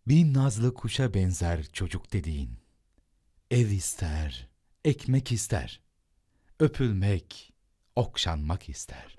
Bin nazlı kuşa benzer çocuk dediğin. Ev ister, ekmek ister. Öpülmek, okşanmak ister.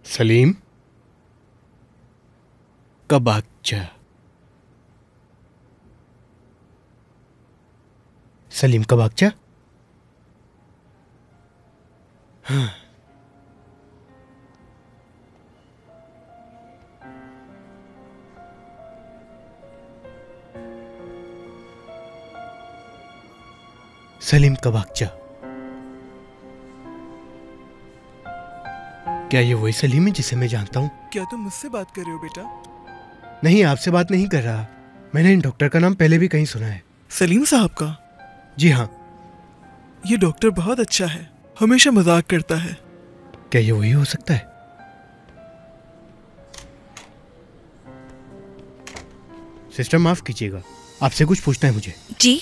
Salim कबाकचा। Salim कबाकचा। हाँ। सलीम कबाकचा। क्या ये वही सलीम है जिसे मैं जानता हूँ? क्या तुम मुझसे बात कर रहे हो बेटा? नहीं, आपसे बात नहीं कर रहा। मैंने इन डॉक्टर का नाम पहले भी कहीं सुना है। सलीम साहब का? जी हाँ। ये डॉक्टर बहुत अच्छा है, हमेशा मजाक करता है। क्या ये वही हो सकता है? सिस्टर माफ कीजिएगा, आपसे कुछ पूछना है मुझे। जी।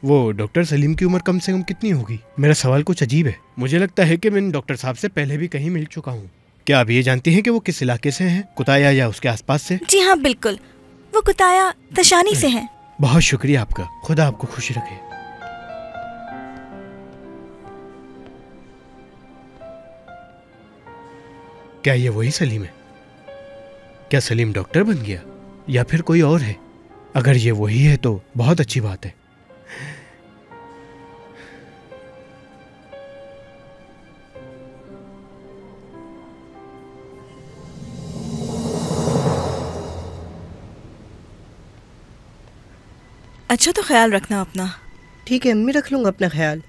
वो डॉक्टर सलीम की उम्र कम से कम कितनी होगी? मेरा सवाल कुछ अजीब है। मुझे लगता है कि मैं डॉक्टर साहब से पहले भी कहीं मिल चुका हूँ। क्या आप ये जानती हैं कि वो किस इलाके से हैं? कुताया या उसके आसपास से? जी हाँ बिल्कुल, वो कुताया तशानी से हैं। बहुत शुक्रिया आपका, खुदा आपको खुश रखे। क्या ये वही सलीम है? क्या सलीम डॉक्टर बन गया या फिर कोई और है? अगर ये वही है तो बहुत अच्छी बात है। अच्छा तो ख्याल रखना अपना। ठीक है अम्मी, रख लूंगा अपना ख्याल।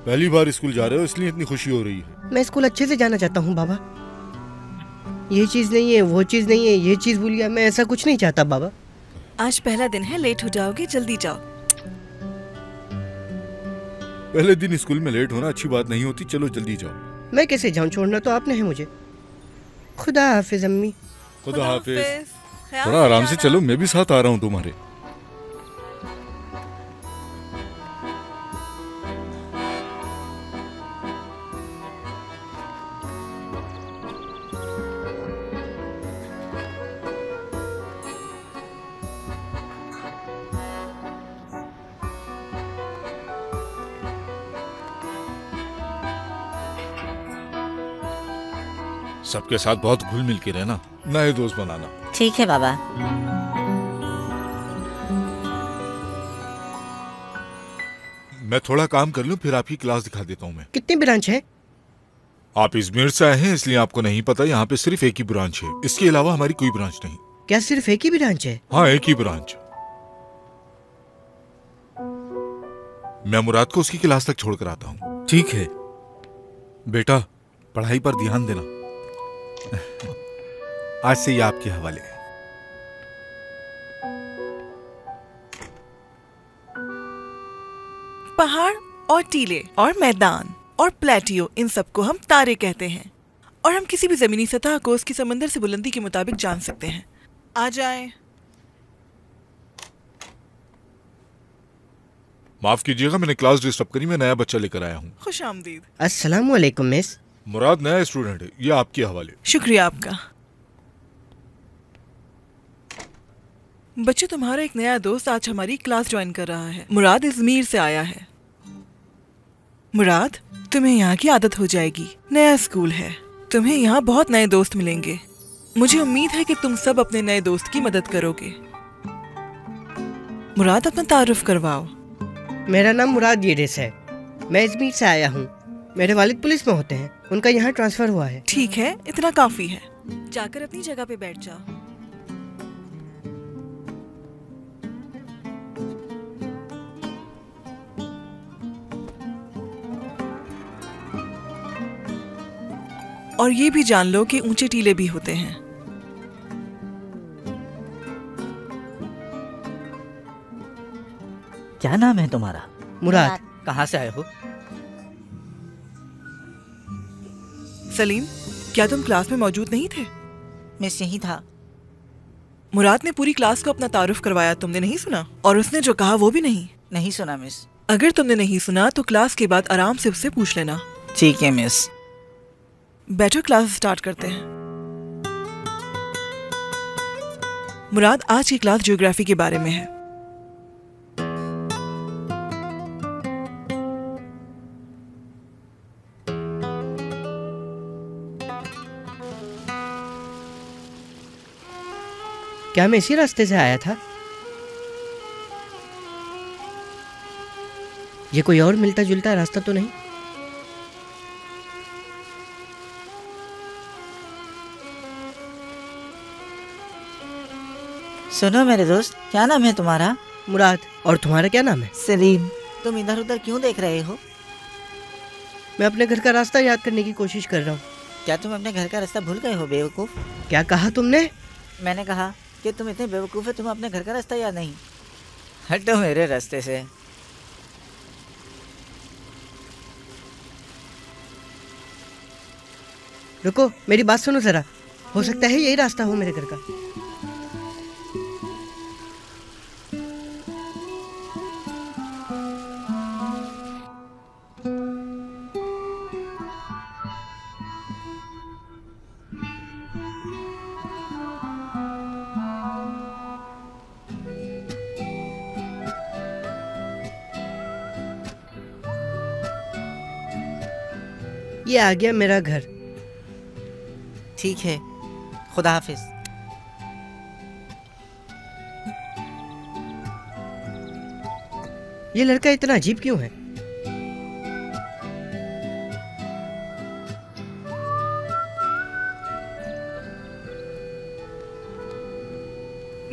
पहली बार स्कूल जा रहे हो इसलिए इतनी खुशी हो रही है। मैं स्कूल अच्छे से जाना चाहता हूँ बाबा। ये चीज नहीं है, वो चीज नहीं है, ये चीज भूल गया, मैं ऐसा कुछ नहीं चाहता बाबा। आज पहला दिन है, लेट हो जाओगे, जल्दी जाओ। पहले दिन स्कूल में लेट होना अच्छी बात नहीं होती, चलो जल्दी जाओ। मैं कैसे जाऊँ, छोड़ना तो आपने है मुझे। खुदा हाफिज अम्मी। खुदा हाफिज। थोड़ा आराम से चलो, मैं भी साथ आ रहा हूँ तुम्हारे। सबके साथ बहुत घुल मिल के रहना, नए दोस्त बनाना। ठीक है बाबा। मैं थोड़ा काम कर लूं, फिर आपकी क्लास दिखा देता हूं मैं। कितनी ब्रांच है? आप इजमेर से आए हैं इसलिए आपको नहीं पता, यहाँ पे सिर्फ एक ही ब्रांच है, इसके अलावा हमारी कोई ब्रांच नहीं। क्या सिर्फ एक ही ब्रांच है? हाँ, एक ही ब्रांच। मैं मुराद को उसकी क्लास तक छोड़ कर आता हूँ। ठीक है बेटा, पढ़ाई पर ध्यान देना। आज से ये आपके हवाले है। पहाड़ और टीले और मैदान और प्लेटियो, इन सबको हम तारे कहते हैं और हम किसी भी जमीनी सतह को उसकी समंदर से बुलंदी के मुताबिक जान सकते हैं। आ जाएं। माफ कीजिएगा, मैंने क्लास डिस्टर्ब करी, मैं नया बच्चा लेकर आया हूँ। खुश आमदीद। अस्सलाम वालेकुम मिस। मुराद नया स्टूडेंट है, ये आपके हवाले। शुक्रिया आपका। बच्चे, तुम्हारा एक नया दोस्त आज हमारी क्लास ज्वाइन कर रहा है। मुराद इजमीर से आया है। मुराद, तुम्हें यहाँ की आदत हो जाएगी। नया स्कूल है, तुम्हें यहाँ बहुत नए दोस्त मिलेंगे। मुझे उम्मीद है कि तुम सब अपने नए दोस्त की मदद करोगे। मुराद, अपना तारुफ करवाओ। मेरा नाम मुराद येरेस है, मैं इजमीर से आया हूँ। मेरे वालिद पुलिस में होते हैं, उनका यहाँ ट्रांसफर हुआ है। ठीक है, इतना काफी है। जाकर अपनी जगह पे बैठ जाओ। और ये भी जान लो कि ऊंचे टीले भी होते हैं। क्या नाम है तुम्हारा? मुराद। कहाँ से आए हो? सलीम, क्या तुम क्लास में मौजूद नहीं थे? मिस यही था। मुराद ने पूरी क्लास को अपना तारुफ करवाया, तुमने नहीं सुना? और उसने जो कहा वो भी नहीं? नहीं सुना मिस। अगर तुमने नहीं सुना तो क्लास के बाद आराम से उससे पूछ लेना। ठीक है मिस। बैठो, क्लास स्टार्ट करते हैं। मुराद, आज की क्लास ज्योग्राफी के बारे में है। क्या मैं इसी रास्ते से आया था? ये कोई और मिलता जुलता रास्ता तो नहीं? सुनो मेरे दोस्त, क्या नाम है तुम्हारा? मुराद। और तुम्हारा क्या नाम है? सलीम। तुम इधर उधर क्यों देख रहे हो? मैं अपने घर का रास्ता याद करने की कोशिश कर रहा हूँ। क्या तुम अपने घर का रास्ता भूल गए हो बेवकूफ? क्या कहा तुमने? मैंने कहा कि तुम इतने बेवकूफ है, तुम अपने घर का रास्ता याद नहीं। हटो मेरे रास्ते से। रुको, मेरी बात सुनो जरा। हो सकता है यही रास्ता हो मेरे घर का। ये आ गया मेरा घर। ठीक है, खुदा हाफिज। ये लड़का इतना अजीब क्यों है?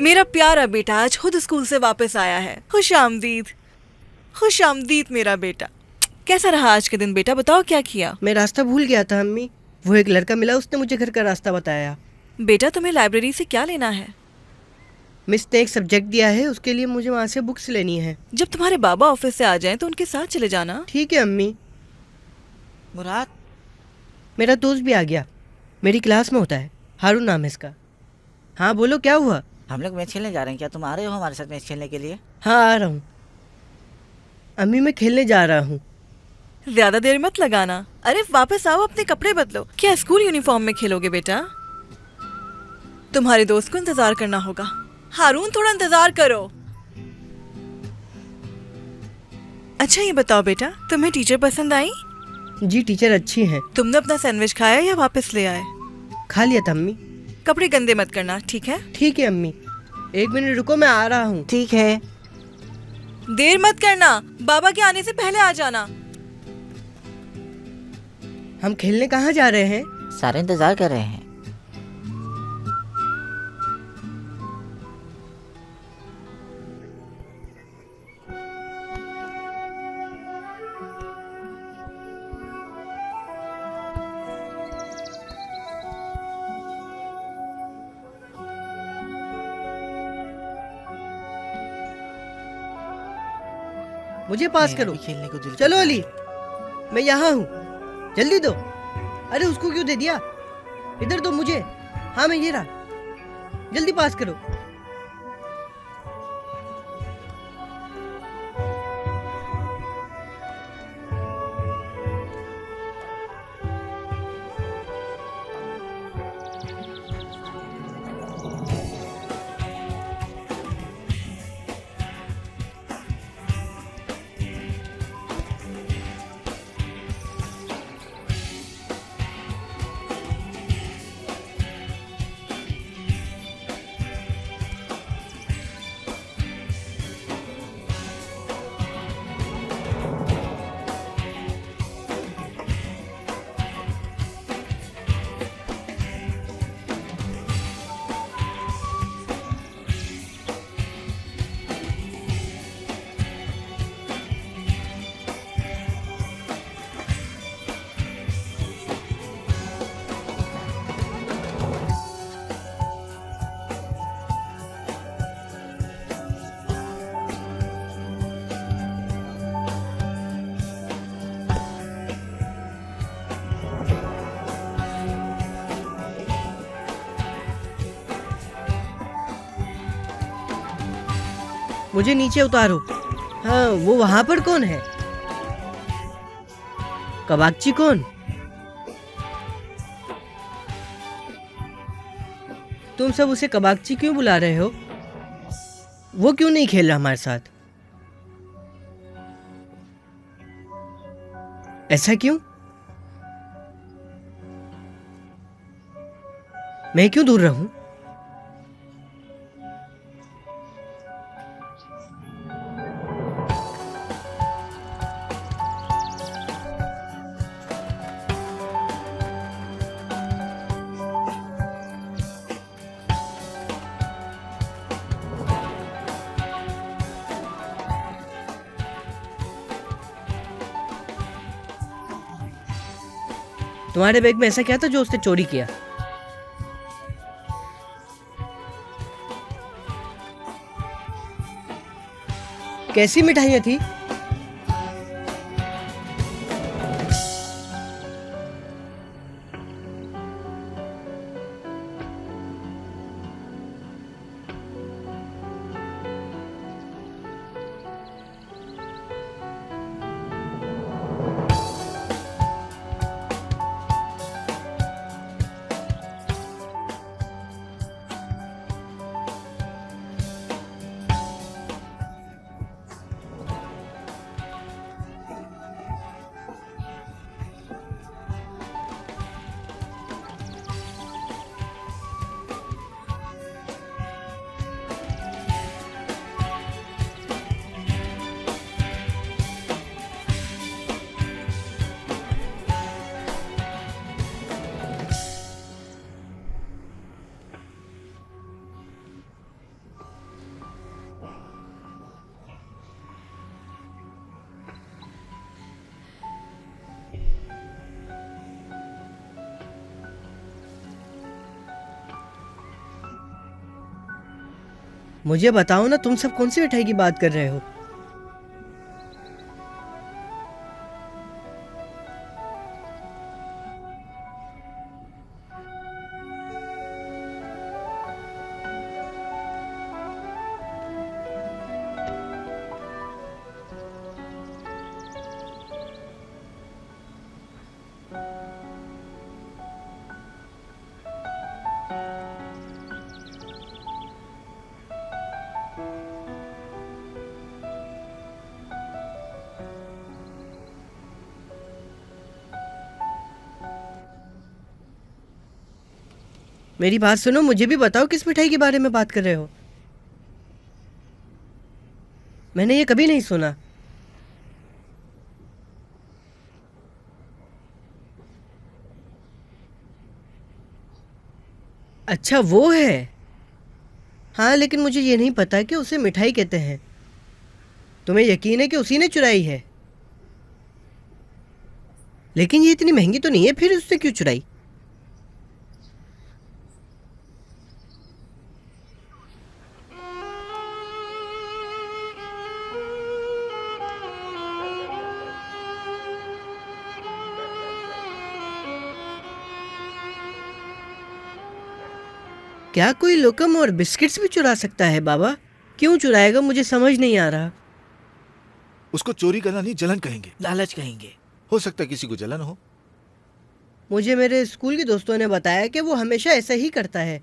मेरा प्यारा बेटा आज खुद स्कूल से वापस आया है। खुश आमदीद, खुश आमदीद मेरा बेटा। कैसा रहा आज के दिन बेटा, बताओ क्या किया? मैं रास्ता भूल गया था अम्मी। वो एक लड़का मिला, उसने मुझे घर का रास्ता बताया। बेटा तुम्हें लाइब्रेरी से क्या लेना है? मिस ने एक सब्जेक्ट दिया है, उसके लिए मुझे वहाँ से बुक्स लेनी है। जब तुम्हारे बाबा ऑफिस से आ जाएं तो उनके साथ चले जाना। ठीक है अम्मी। मुराद, मेरा दोस्त भी आ गया, मेरी क्लास में होता है, हारून नाम है इसका। हाँ बोलो, क्या हुआ? हम लोग मैच खेलने जा रहे हैं, क्या तुम आ रहे हो हमारे साथ मैच खेलने के लिए? हाँ आ रहा हूँ अम्मी, मैं खेलने जा रहा हूँ। ज्यादा देर मत लगाना। अरे वापस आओ, अपने कपड़े बदलो। क्या स्कूल यूनिफॉर्म में खेलोगे बेटा? तुम्हारे दोस्त को इंतजार करना होगा। हारून थोड़ा इंतजार करो। अच्छा ये बताओ बेटा, तुम्हें टीचर पसंद आई? जी टीचर अच्छी हैं। तुमने अपना सैंडविच खाया या वापस ले आए? खा लिया था अम्मी। कपड़े गंदे मत करना, ठीक है? ठीक है अम्मी। एक मिनट रुको, मैं आ रहा हूँ। ठीक है। देर मत करना, बाबा के आने से पहले आ जाना। हम खेलने कहाँ जा रहे हैं? सारे इंतजार कर रहे हैं। मुझे पास मेरा करो। भी खेलने को दिल चलो कर अली, रहा है। मैं यहाँ हूँ, जल्दी दो। अरे उसको क्यों दे दिया? इधर दो मुझे। हाँ मैं ये रहा, जल्दी पास करो। मुझे नीचे उतारो। हाँ वो वहां पर कौन है? कबागची कौन? तुम सब उसे कबागची क्यों बुला रहे हो? वो क्यों नहीं खेल रहा हमारे साथ? ऐसा क्यों? मैं क्यों दूर रहूं? तुम्हारे बैग में ऐसा क्या था जो उसने चोरी किया? कैसी मिठाइयाँ थी? मुझे बताओ ना, तुम सब कौन सी मिठाई की बात कर रहे हो? मेरी बात सुनो, मुझे भी बताओ किस मिठाई के बारे में बात कर रहे हो? मैंने ये कभी नहीं सुना। अच्छा वो है। हाँ, लेकिन मुझे ये नहीं पता कि उसे मिठाई कहते हैं। तुम्हें यकीन है कि उसी ने चुराई है? लेकिन ये इतनी महंगी तो नहीं है, फिर उससे क्यों चुराई? क्या कोई लोकम और बिस्किट्स भी चुरा सकता है बाबा? क्यों चुराएगा, मुझे समझ नहीं आ रहा। उसको चोरी करना नहीं, जलन कहेंगे, लालच कहेंगे। हो सकता है किसी को जलन हो। मुझे मेरे स्कूल के दोस्तों ने बताया कि वो हमेशा ऐसा ही करता है।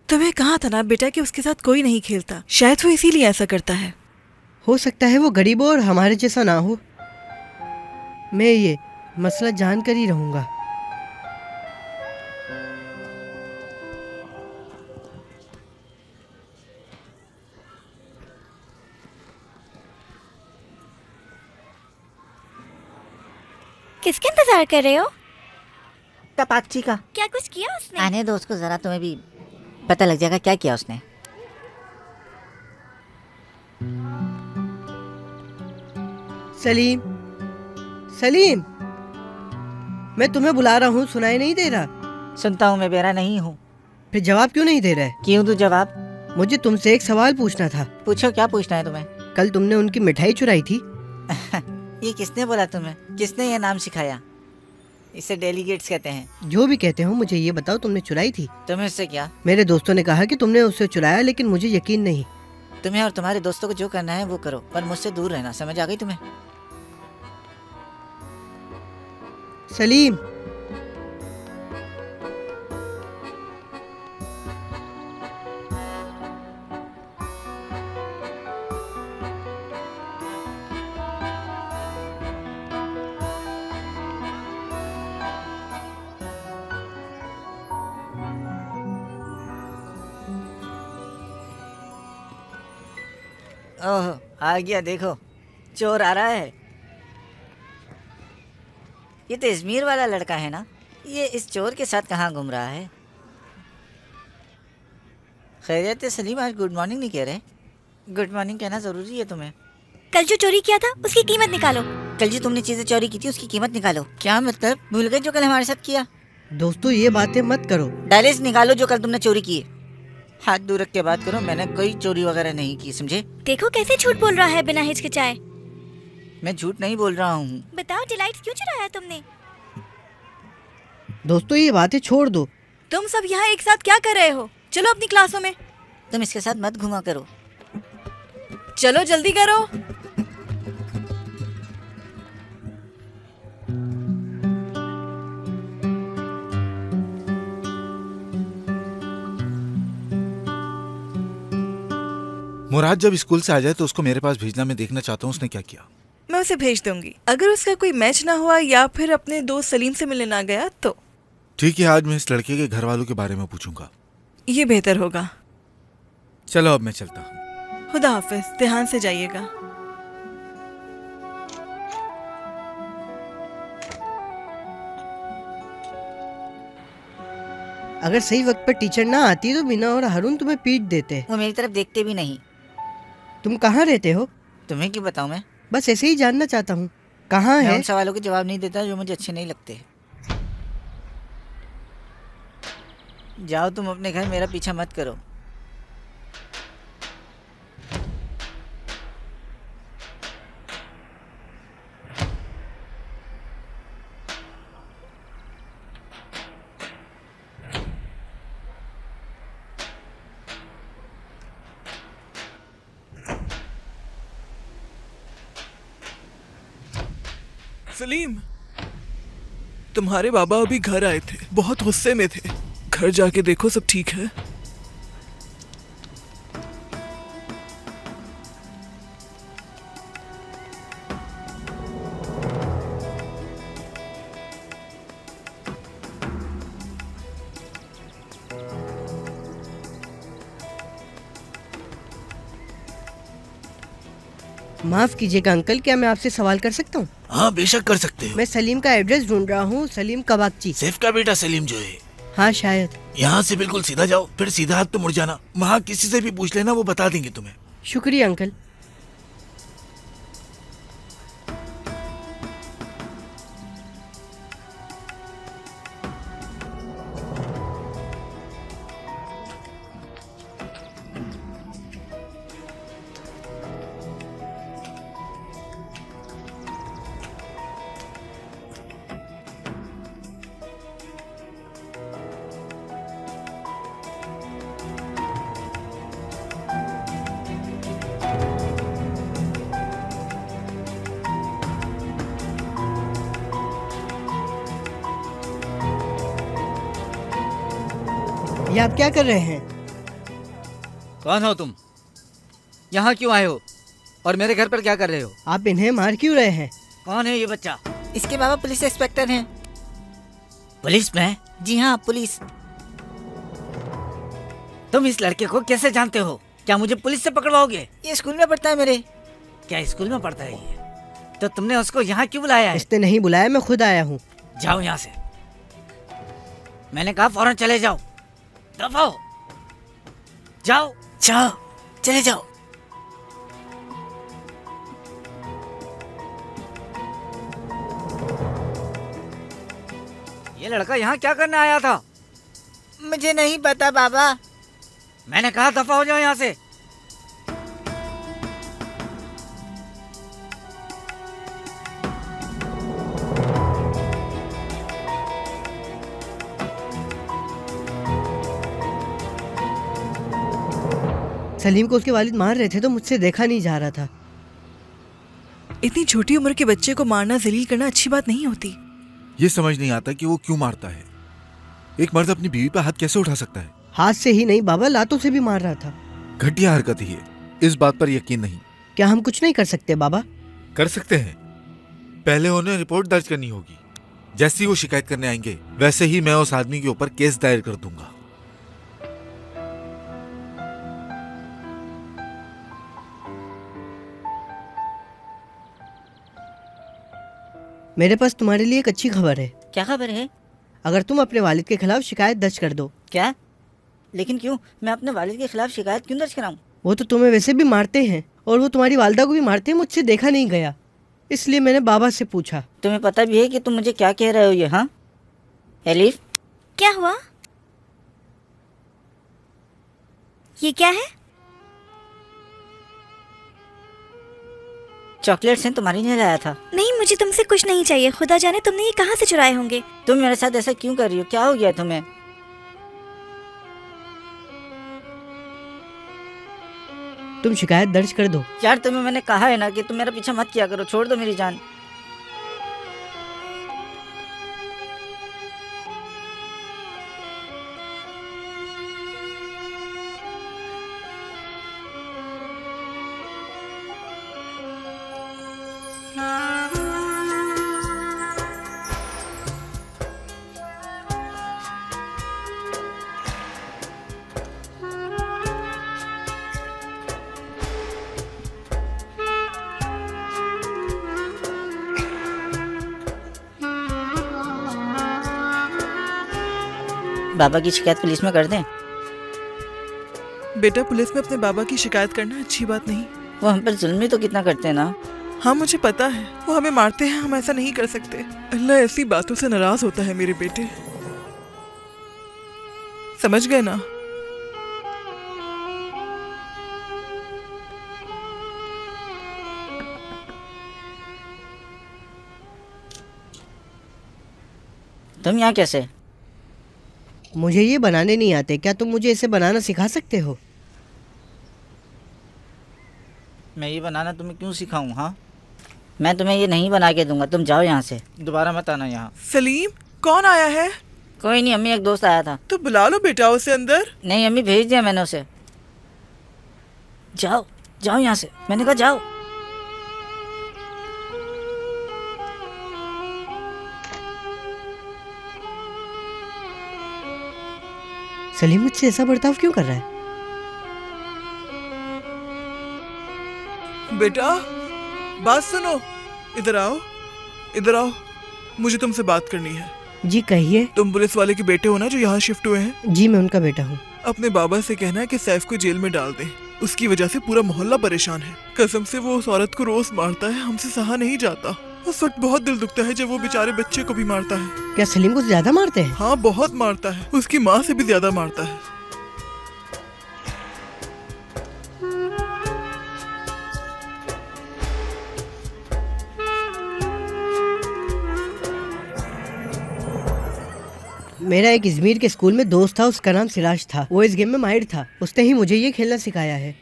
तुम्हें कहा था ना बेटा कि उसके साथ कोई नहीं खेलता, शायद वो इसीलिए ऐसा करता है। हो सकता है वो गरीब हो और हमारे जैसा ना हो। मैं ये मसला जानकर ही रहूंगा। किसके इंतजार कर रहे हो? टपाकची का। क्या कुछ किया उसने? आने दो उसको जरा, तुम्हें भी पता लग जाएगा क्या किया उसने। सलीम, सलीम, मैं तुम्हें बुला रहा हूँ, सुनाई नहीं दे रहा? सुनता हूँ, मैं बेरा नहीं हूँ। फिर जवाब क्यों नहीं दे रहा है? क्यों दूँ जवाब? मुझे तुमसे एक सवाल पूछना था। पूछो, क्या पूछना है तुम्हें? कल तुमने उनकी मिठाई चुराई थी। ये किसने बोला तुम्हें? किसने ये नाम सिखाया? इसे डेलीगेट्स कहते हैं। जो भी कहते हो, मुझे ये बताओ तुमने चुराई थी? तुम्हें उससे क्या? मेरे दोस्तों ने कहा कि तुमने उससे चुराया, लेकिन मुझे यकीन नहीं। तुम्हें और तुम्हारे दोस्तों को जो करना है वो करो, पर मुझसे दूर रहना। समझ आ गई तुम्हें? सलीम, ओह, आ गया, देखो चोर आ रहा है। ये तो इजमीर वाला लड़का है ना? ये इस चोर के साथ कहाँ घूम रहा है? खैरियत है सलीम? आज गुड मॉर्निंग नहीं कह रहे? गुड मॉर्निंग कहना जरूरी है तुम्हें? कल जो चोरी किया था उसकी कीमत निकालो। कल जो तुमने चीजें चोरी की थी उसकी कीमत निकालो। क्या मतलब? भूल गए जो कल हमारे साथ किया? दोस्तों ये बातें मत करो। डायरीज निकालो जो कल तुमने चोरी की है। हाथ दूर रख के बात करो, मैंने कोई चोरी वगैरह नहीं की, समझे? देखो कैसे झूठ बोल रहा है बिना हिचकिचाए। मैं झूठ नहीं बोल रहा हूँ। बताओ डिलाइट्स क्यों चुराया तुमने? दोस्तों ये बातें छोड़ दो। तुम सब यहाँ एक साथ क्या कर रहे हो? चलो अपनी क्लासों में। तुम इसके साथ मत घुमा करो। चलो जल्दी करो। मुराद जब स्कूल से आ जाए तो उसको मेरे पास भेजना, मैं देखना चाहता हूँ उसने क्या किया। मैं उसे भेज दूंगी। अगर उसका कोई मैच ना हुआ या फिर अपने दोस्त सलीम से मिलने ना गया तो ठीक है, आज मैं इस लड़के के घर वालों के बारे में पूछूंगा। ये बेहतर होगा। चलो अब मैं चलता हूँ। खुदा हाफिज, ध्यान से जाइएगा। अगर सही वक्त पर टीचर ना आती तो मीना और हारून तुम्हें पीट देते। वो मेरी तरफ देखते भी नहीं। तुम कहाँ रहते हो? तुम्हें क्यों बताऊं मैं? बस ऐसे ही जानना चाहता हूँ। कहाँ मैं है? उन सवालों के जवाब नहीं देता जो मुझे अच्छे नहीं लगते। जाओ तुम अपने घर, मेरा पीछा मत करो। सलीम, तुम्हारे बाबा अभी घर आए थे, बहुत गुस्से में थे। घर जाके देखो सब ठीक है। माफ कीजिएगा अंकल, क्या मैं आपसे सवाल कर सकता हूँ? हाँ बेशक कर सकते हो। मैं सलीम का एड्रेस ढूंढ रहा हूँ, सलीम कबागची। सैफ का बेटा सलीम जो है हाँ शायद। यहाँ से बिल्कुल सीधा जाओ, फिर सीधा हाथ पे मुड़ जाना। वहाँ किसी से भी पूछ लेना, वो बता देंगे तुम्हें। शुक्रिया अंकल। ये आप क्या कर रहे हैं? कौन हो तुम? यहाँ क्यों आए हो और मेरे घर पर क्या कर रहे हो? आप इन्हें मार क्यों रहे हैं? कौन है ये बच्चा? इसके बाबा पुलिस इंस्पेक्टर हैं। पुलिस में? जी हाँ, पुलिस। तुम इस लड़के को कैसे जानते हो? क्या मुझे पुलिस से पकड़वाओगे? ये स्कूल में पढ़ता है मेरे। क्या स्कूल में पढ़ता है ये? तो तुमने उसको यहाँ क्यों बुलाया है? इसने नहीं बुलाया, मैं खुद आया हूँ। जाओ यहाँ से। मैंने कहा फौरन चले जाओ। दफाओ। जाओ जाओ, चले जाओ। ये लड़का यहाँ क्या करने आया था? मुझे नहीं पता बाबा। मैंने कहा दफा हो जाओ यहाँ से। सलीम को उसके वालिद मार रहे थे तो मुझसे देखा नहीं जा रहा था। इतनी छोटी उम्र के बच्चे को मारना, जलील करना अच्छी बात नहीं होती। ये समझ नहीं आता कि वो क्यों मारता है। एक मर्द अपनी बीवी पर हाथ कैसे उठा सकता है? हाथ से ही नहीं बाबा, लातों से भी मार रहा था। घटिया हरकत ही है, इस बात पर यकीन नहीं। क्या हम कुछ नहीं कर सकते बाबा? कर सकते हैं। पहले उन्हें रिपोर्ट दर्ज करनी होगी। जैसे ही वो शिकायत करने आएंगे वैसे ही मैं उस आदमी के ऊपर केस दायर कर दूंगा। मेरे पास तुम्हारे लिए एक अच्छी खबर है। क्या खबर है? अगर तुम अपने वालिद के खिलाफ शिकायत दर्ज कर दो। क्या? लेकिन क्यों? मैं अपने वालिद के खिलाफ शिकायत क्यों दर्ज कराऊं? वो तो तुम्हें वैसे भी मारते हैं और वो तुम्हारी वालिदा को भी मारते हैं। मुझसे देखा नहीं गया, इसलिए मैंने बाबा से पूछा। तुम्हें पता भी है कि तुम मुझे क्या कह रहे हो ये? हाँ एलिफ, क्या हुआ? ये क्या है? चॉकलेट्स हैं, तुम्हारी लिए लाया था। नहीं, मुझे तुमसे कुछ नहीं चाहिए। खुदा जाने तुमने ये कहाँ से चुराए होंगे। तुम मेरे साथ ऐसा क्यों कर रही हो? क्या हो गया तुम्हें? तुम शिकायत दर्ज कर दो। यार तुम्हें मैंने कहा है ना कि तुम मेरा पीछा मत किया करो। छोड़ दो मेरी जान। बाबा की शिकायत पुलिस में कर दें? बेटा, पुलिस में अपने बाबा की शिकायत करना अच्छी बात नहीं। वो हम पर जुल्म भी तो कितना करते हैं ना। हाँ मुझे पता है, वो हमें मारते हैं, हम ऐसा नहीं कर सकते। अल्लाह ऐसी बातों से नाराज होता है मेरे बेटे, समझ गए ना? तुम यहाँ कैसे? मुझे ये बनाने नहीं आते। क्या तुम मुझे इसे बनाना सिखा सकते हो? मैं ये बनाना तुम्हें क्यों सिखाऊं? हाँ, मैं तुम्हें ये नहीं बना के दूंगा। तुम जाओ यहाँ से, दोबारा मत आना यहाँ। सलीम, कौन आया है? कोई नहीं अम्मी, एक दोस्त आया था। तो बुला लो बेटा उसे अंदर। नहीं अम्मी, भेज दिया मैंने उसे। जाओ जाओ यहाँ से, मैंने कहा जाओ। सलीम मुझसे ऐसा बर्ताव क्यों कर रहा है? बेटा बात सुनो, इधर आओ, इधर आओ, मुझे तुमसे बात करनी है। जी कहिए। तुम पुलिस वाले के बेटे हो ना जो यहाँ शिफ्ट हुए हैं? जी मैं उनका बेटा हूँ। अपने बाबा से कहना है कि सैफ को जेल में डाल दें। उसकी वजह से पूरा मोहल्ला परेशान है। कसम से वो उस औरत को रोज मारता है, हमसे सहा नहीं जाता। उस वक्त बहुत दिल दुखता है जब वो बेचारे बच्चे को भी मारता है। क्या सलीम को ज्यादा मारते हैं? हाँ बहुत मारता है, उसकी माँ से भी ज्यादा मारता है। मेरा एक इजमीर के स्कूल में दोस्त था, उसका नाम सिराज था। वो इस गेम में माहिर था। उसने ही मुझे ये खेलना सिखाया है।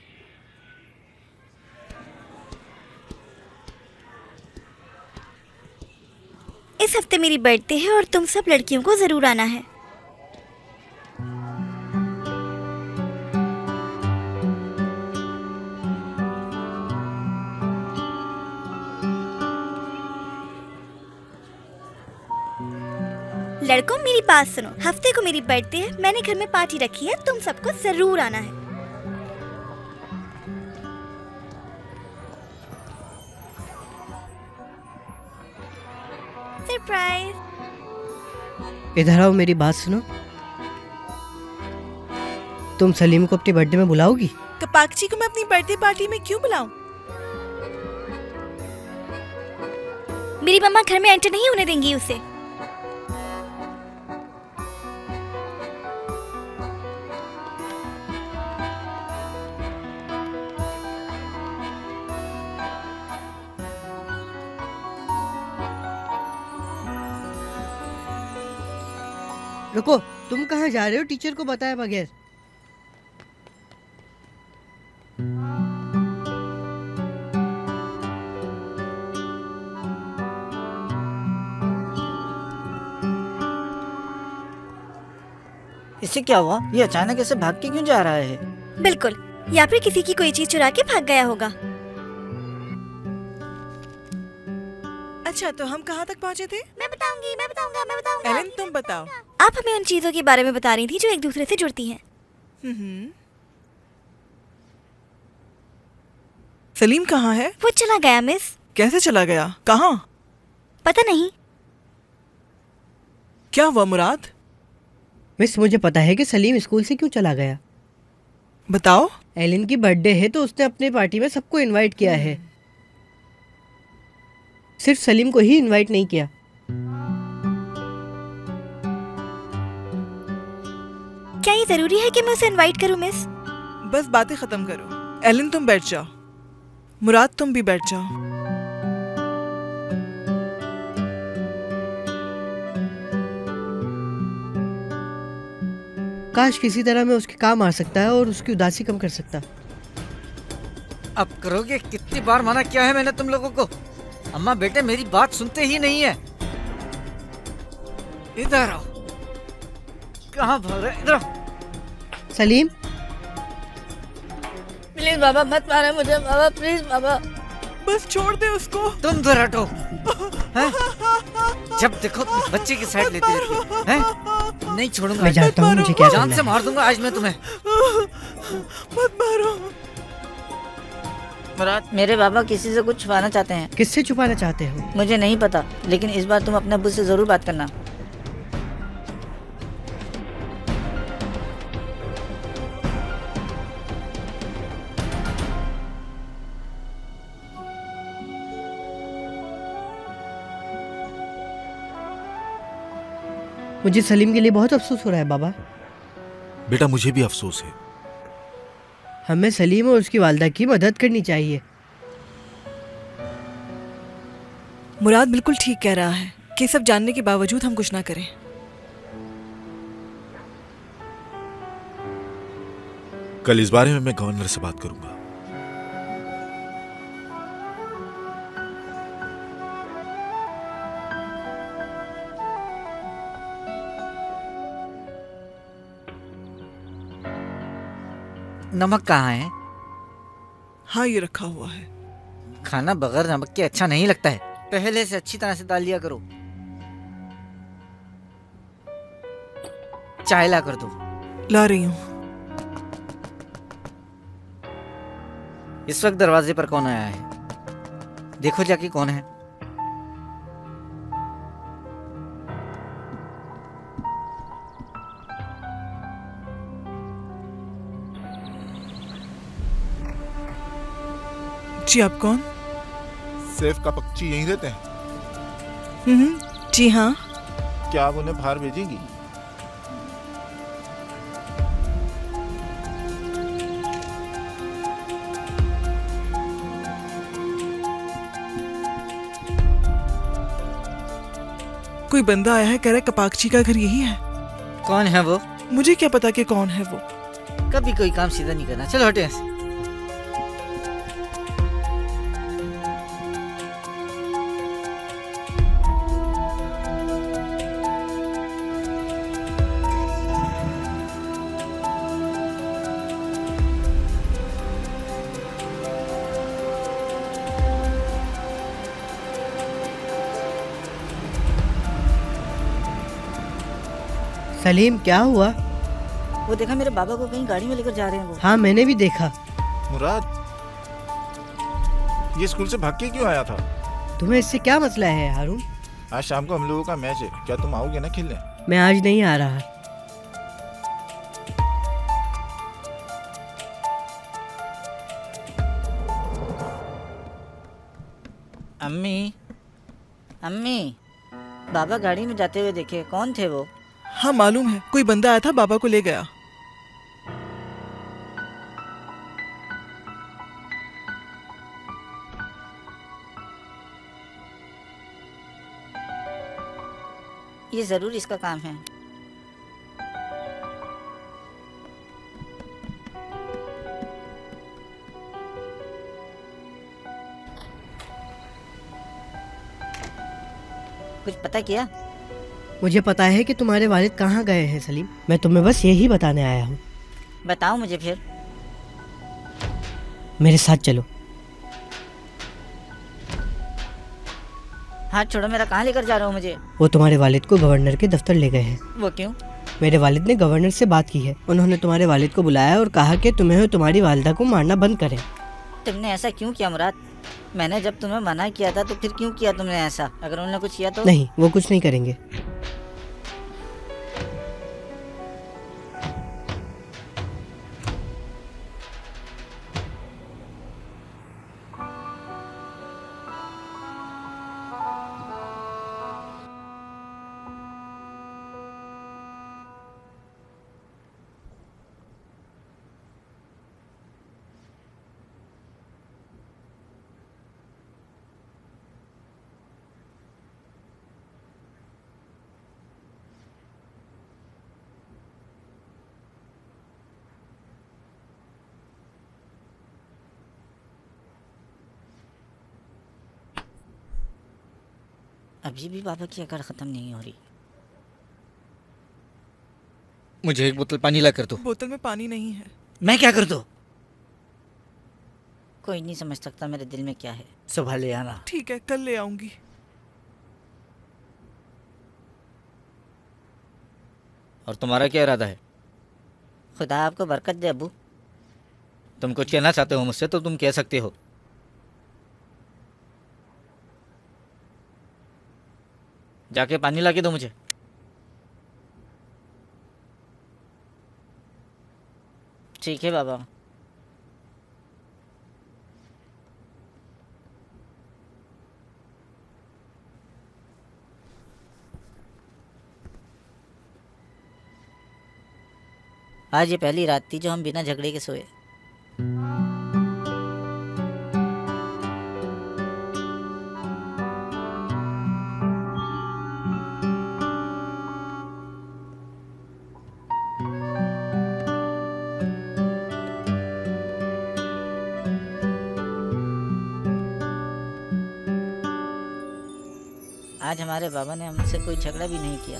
इस हफ्ते मेरी बर्थडे है और तुम सब लड़कियों को जरूर आना है। लड़कों मेरी बात सुनो, हफ्ते को मेरी बर्थडे है, मैंने घर में पार्टी रखी है, तुम सबको जरूर आना है। सरप्राइज। इधर आओ, मेरी बात सुनो। तुम सलीम को अपनी बर्थडे में बुलाओगी? कपाकची को मैं अपनी बर्थडे पार्टी में क्यों बुलाऊं? मेरी मम्मा घर में एंटर नहीं होने देंगी उसे। रुको, तुम कहाँ जा रहे हो टीचर को बताए बगैर? इससे क्या हुआ? ये अचानक ऐसे भाग के क्यों जा रहा है? बिल्कुल, या फिर किसी की कोई चीज चुरा के भाग गया होगा। अच्छा तो हम कहाँ तक पहुँचे थे? मैं बताऊंगा। एलन तुम बताओ। आप हमें उन चीजों के बारे में बता रही थी जो एक दूसरे से जुड़ती हैं। सलीम कहाँ है? वो चला गया मिस। कैसे चला गया? कहाँ? पता नहीं। क्या हुआ मुराद? मिस मुझे पता है कि सलीम स्कूल से क्यों चला गया। बताओ। एलिन की बर्थडे है तो उसने अपने पार्टी में सबको इनवाइट किया है, सिर्फ सलीम को ही इनवाइट नहीं किया। क्या ये जरूरी है कि मैं उसे इनवाइट करूं मिस? बस बातें खत्म करो। एलिन तुम बैठ जाओ, मुराद तुम भी बैठ जाओ। काश किसी तरह मैं उसके काम आ सकता है और उसकी उदासी कम कर सकता। अब करोगे? कितनी बार मना किया है मैंने तुम लोगों को। अम्मा बेटे मेरी बात सुनते ही नहीं है। इधर आओ। कहाँ भाग रहे? इधर आओ। सलीम प्लीज बाबा मत मारो मुझे बाबा, प्लीज बाबा। बस छोड़ दे उसको। तुम दूर हटो। जब देखो बच्चे की साइड लेती रहती है। नहीं छोड़ूंगा। मैं जानता हूँ मुझे क्या जान से मार दूंगा आज मैं तुम्हें। मत मारो। मुराद, मेरे बाबा किसी से कुछ छुपाना चाहते हैं। किससे छुपाना चाहते हो? मुझे नहीं पता, लेकिन इस बार तुम अपने अब्बू से जरूर बात करना। मुझे सलीम के लिए बहुत अफसोस हो रहा है बाबा। बेटा मुझे भी अफसोस है। हमें सलीम और उसकी वालदा की मदद करनी चाहिए। मुराद बिल्कुल ठीक कह रहा है कि सब जानने के बावजूद हम कुछ ना करें। कल इस बारे में मैं गवर्नर से बात करूंगा। नमक कहाँ है? हाँ ये रखा हुआ है। खाना बगैर नमक के अच्छा नहीं लगता है। पहले से अच्छी तरह से डाल लिया करो। चाय ला कर दो। ला रही हूँ। इस वक्त दरवाजे पर कौन आया है? देखो जाके कौन है। जी आप कौन? सैफ का पक्षी यहीं रहते हैं? जी हाँ। क्या आप उन्हें बाहर भेजेंगी? कोई बंदा आया है, कह रहा है कपाक्षी का घर यही है। कौन है वो? मुझे क्या पता कि कौन है वो। कभी कोई काम सीधा नहीं करना। चलो हटे यहाँ से। सलीम क्या हुआ? वो देखा मेरे बाबा को कहीं गाड़ी में लेकर जा रहे हैं वो। हाँ मैंने भी देखा। मुराद, ये स्कूल से भाग के क्यों आया था? तुम्हें इससे क्या मसला है हारून? आज शाम को हम लोगों का मैच है, क्या तुम आओगे ना खेलने? मैं आज नहीं आ रहा। अम्मी, अम्मी, बाबा गाड़ी में जाते हुए देखे। कौन थे वो? हाँ मालूम है, कोई बंदा आया था, बाबा को ले गया। ये जरूर इसका काम है। कुछ पता किया? मुझे पता है कि तुम्हारे वालिद कहाँ गए हैं सलीम। मैं तुम्हें बस यही बताने आया हूँ। बताओ मुझे फिर। मेरे साथ चलो। हाथ छोड़ो मेरा। कहाँ लेकर जा रहे हो मुझे? वो तुम्हारे वालिद को गवर्नर के दफ्तर ले गए हैं। वो क्यों? मेरे वालिद ने गवर्नर से बात की है। उन्होंने तुम्हारे वालिद को बुलाया और कहा कि तुम्हें और तुम्हारी वालिदा को मारना बंद करें। तुमने ऐसा क्यों किया मुराद? मैंने जब तुम्हें मना किया था तो फिर क्यों किया तुमने ऐसा? अगर उन्होंने कुछ किया तो? नहीं, वो कुछ नहीं करेंगे। अभी भी बाबा की अकड़ खत्म नहीं हो रही। मुझे एक बोतल पानी ला कर दो। बोतल में पानी नहीं है। मैं क्या कर दूं? कोई नहीं समझ सकता मेरे दिल में क्या है। सुबह ले आना। ठीक है, कल ले आऊंगी। और तुम्हारा क्या इरादा है? खुदा आपको बरकत दे अबू। तुम कुछ कहना चाहते हो मुझसे तो तुम कह सकते हो। जाके पानी ला के दो मुझे। ठीक है बाबा। आज ये पहली रात थी जो हम बिना झगड़े के सोए। आज हमारे बाबा ने हमसे कोई झगड़ा भी नहीं किया।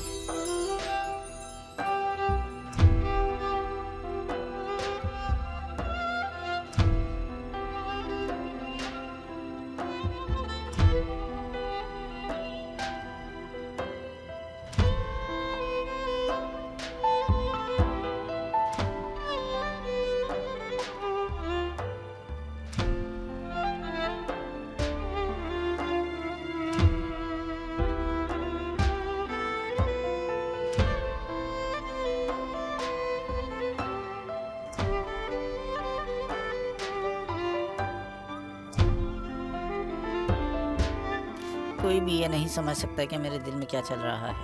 कोई भी ये नहीं समझ सकता कि मेरे दिल में क्या चल रहा है।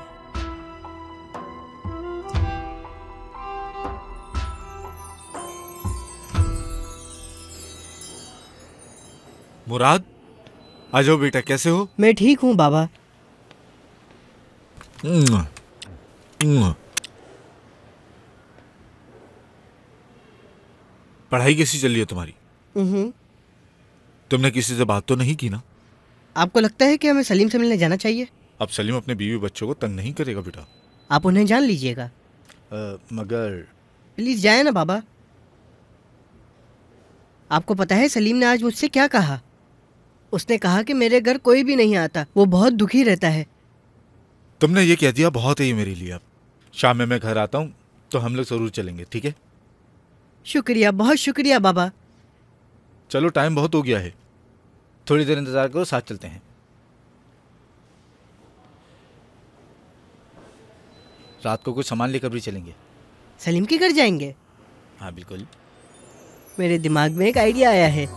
मुराद, आ जाओ बेटा, कैसे हो? मैं ठीक हूँ बाबा। पढ़ाई कैसी चल रही है तुम्हारी? तुमने किसी से बात तो नहीं की ना? आपको लगता है कि हमें सलीम से मिलने जाना चाहिए? अब सलीम अपने बीवी बच्चों को तंग नहीं करेगा बेटा। आप उन्हें जान लीजिएगा। मगर प्लीज जाए ना बाबा। आपको पता है सलीम ने आज मुझसे क्या कहा? उसने कहा कि मेरे घर कोई भी नहीं आता, वो बहुत दुखी रहता है। तुमने ये कह दिया, बहुत है ये मेरे लिए। अब शाम में मैं घर आता हूँ तो हम लोग जरूर चलेंगे, ठीक है? शुक्रिया, बहुत शुक्रिया बाबा। चलो टाइम बहुत हो गया है। थोड़ी देर इंतजार करो, साथ चलते हैं। रात को कुछ सामान लेकर भी चलेंगे। सलीम के घर जाएंगे? हाँ बिल्कुल। मेरे दिमाग में एक आइडिया आया है।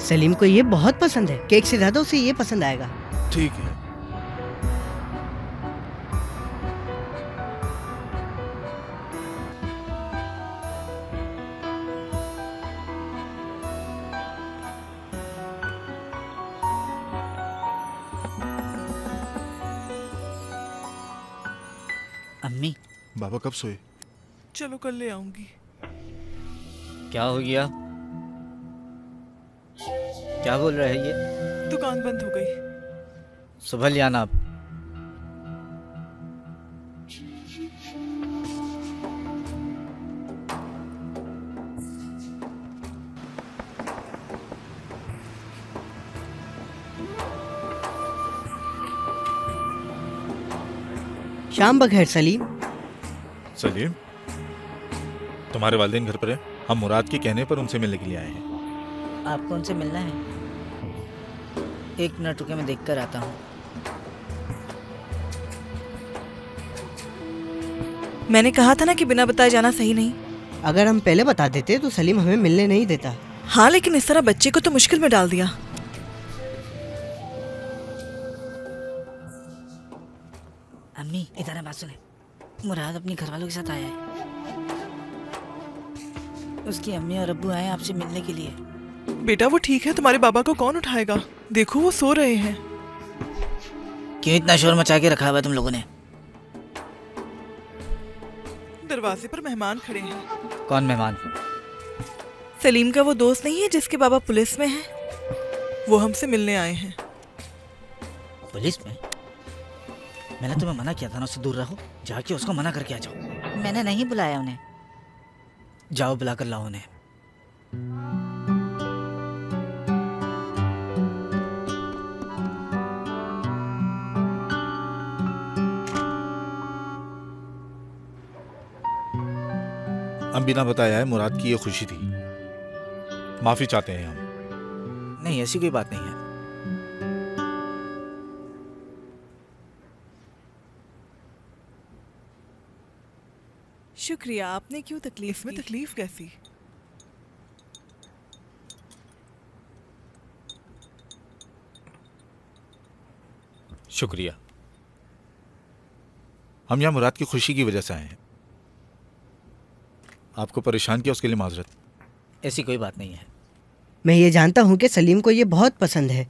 सलीम को ये बहुत पसंद है। केक से ज्यादा उसे ये पसंद आएगा। ठीक है। अम्मी, बाबा कब सोए? चलो कल ले आऊंगी। क्या हो गया? क्या बोल रहे हैं ये? दुकान बंद हो गई। सुबह ले आना आप। शाम बखैर सलीम। सलीम, तुम्हारे वालिदैन घर पर हैं। हम मुराद के कहने पर उनसे मिलने के लिए आए हैं। आपको उनसे मिलना है? एक मिनट रुके, मैं देख कर आता हूँ। मैंने कहा था ना कि बिना बताए जाना सही नहीं। अगर हम पहले बता देते तो सलीम हमें मिलने नहीं देता। हाँ, लेकिन इस तरह बच्चे को तो मुश्किल में डाल दिया। अम्मी इधर है, बात सुने। मुराद अपनी घरवालों के साथ आया है। उसकी अम्मी और अब्बू आए आपसे मिलने के लिए। बेटा वो ठीक है, तुम्हारे बाबा को कौन उठाएगा? देखो वो सो रहे हैं। क्यों इतना शोर मचा के रखा हुआ है तुम लोगों ने? दरवाजे पर मेहमान खड़े हैं। कौन मेहमान? सलीम का वो दोस्त नहीं है जिसके बाबा पुलिस में हैं? वो हमसे मिलने आए हैं। पुलिस में? मैंने तुम्हें मना किया था ना उससे दूर रहो। जाके उसको मना करके आ जाओ। मैंने नहीं बुलाया उन्हें। जाओ बुला कर लाओ उन्हें। हम बिना बताया है मुराद की ये खुशी थी। माफी चाहते हैं हम। नहीं, ऐसी कोई बात नहीं है। शुक्रिया, आपने क्यों तकलीफ में तकलीफ कैसी? शुक्रिया। हम यहाँ मुराद की खुशी की वजह से आए हैं। आपको परेशान किया उसके लिए माजरत। ऐसी कोई बात नहीं है। मैं ये जानता हूँ कि सलीम को ये बहुत पसंद है।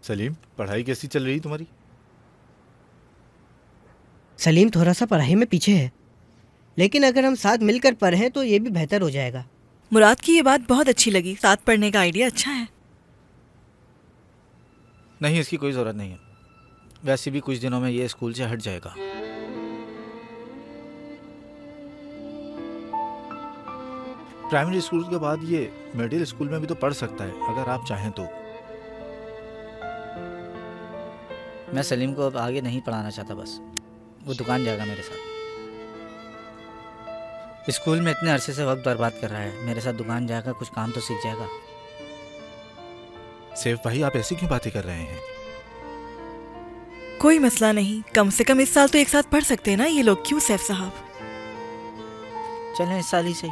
सलीम, पढ़ाई कैसी चल रही तुम्हारी? सलीम थोड़ा सा पढ़ाई में पीछे है, लेकिन अगर हम साथ मिलकर पढ़ें तो ये भी बेहतर हो जाएगा। मुराद की ये बात बहुत अच्छी लगी। साथ पढ़ने का आइडिया अच्छा है। नहीं, इसकी कोई ज़रूरत नहीं है। वैसे भी कुछ दिनों में ये स्कूल से हट जाएगा। प्राइमरी स्कूल के बाद ये मिडिल स्कूल में भी तो पढ़ सकता है अगर आप चाहें तो। मैं सलीम को अब आगे नहीं पढ़ाना चाहता। बस वो दुकान जाएगा मेरे साथ। स्कूल में इतने अरसे से वक्त बर्बाद कर रहा है, मेरे साथ दुकान जाएगा, कुछ काम तो सीख जाएगा। सैफ भाई, आप ऐसी क्यों बातें कर रहे हैं? कोई मसला नहीं, कम से कम इस साल तो एक साथ पढ़ सकते हैं ना ये लोग। क्यों सैफ साहब? चलें इस साल ही सही।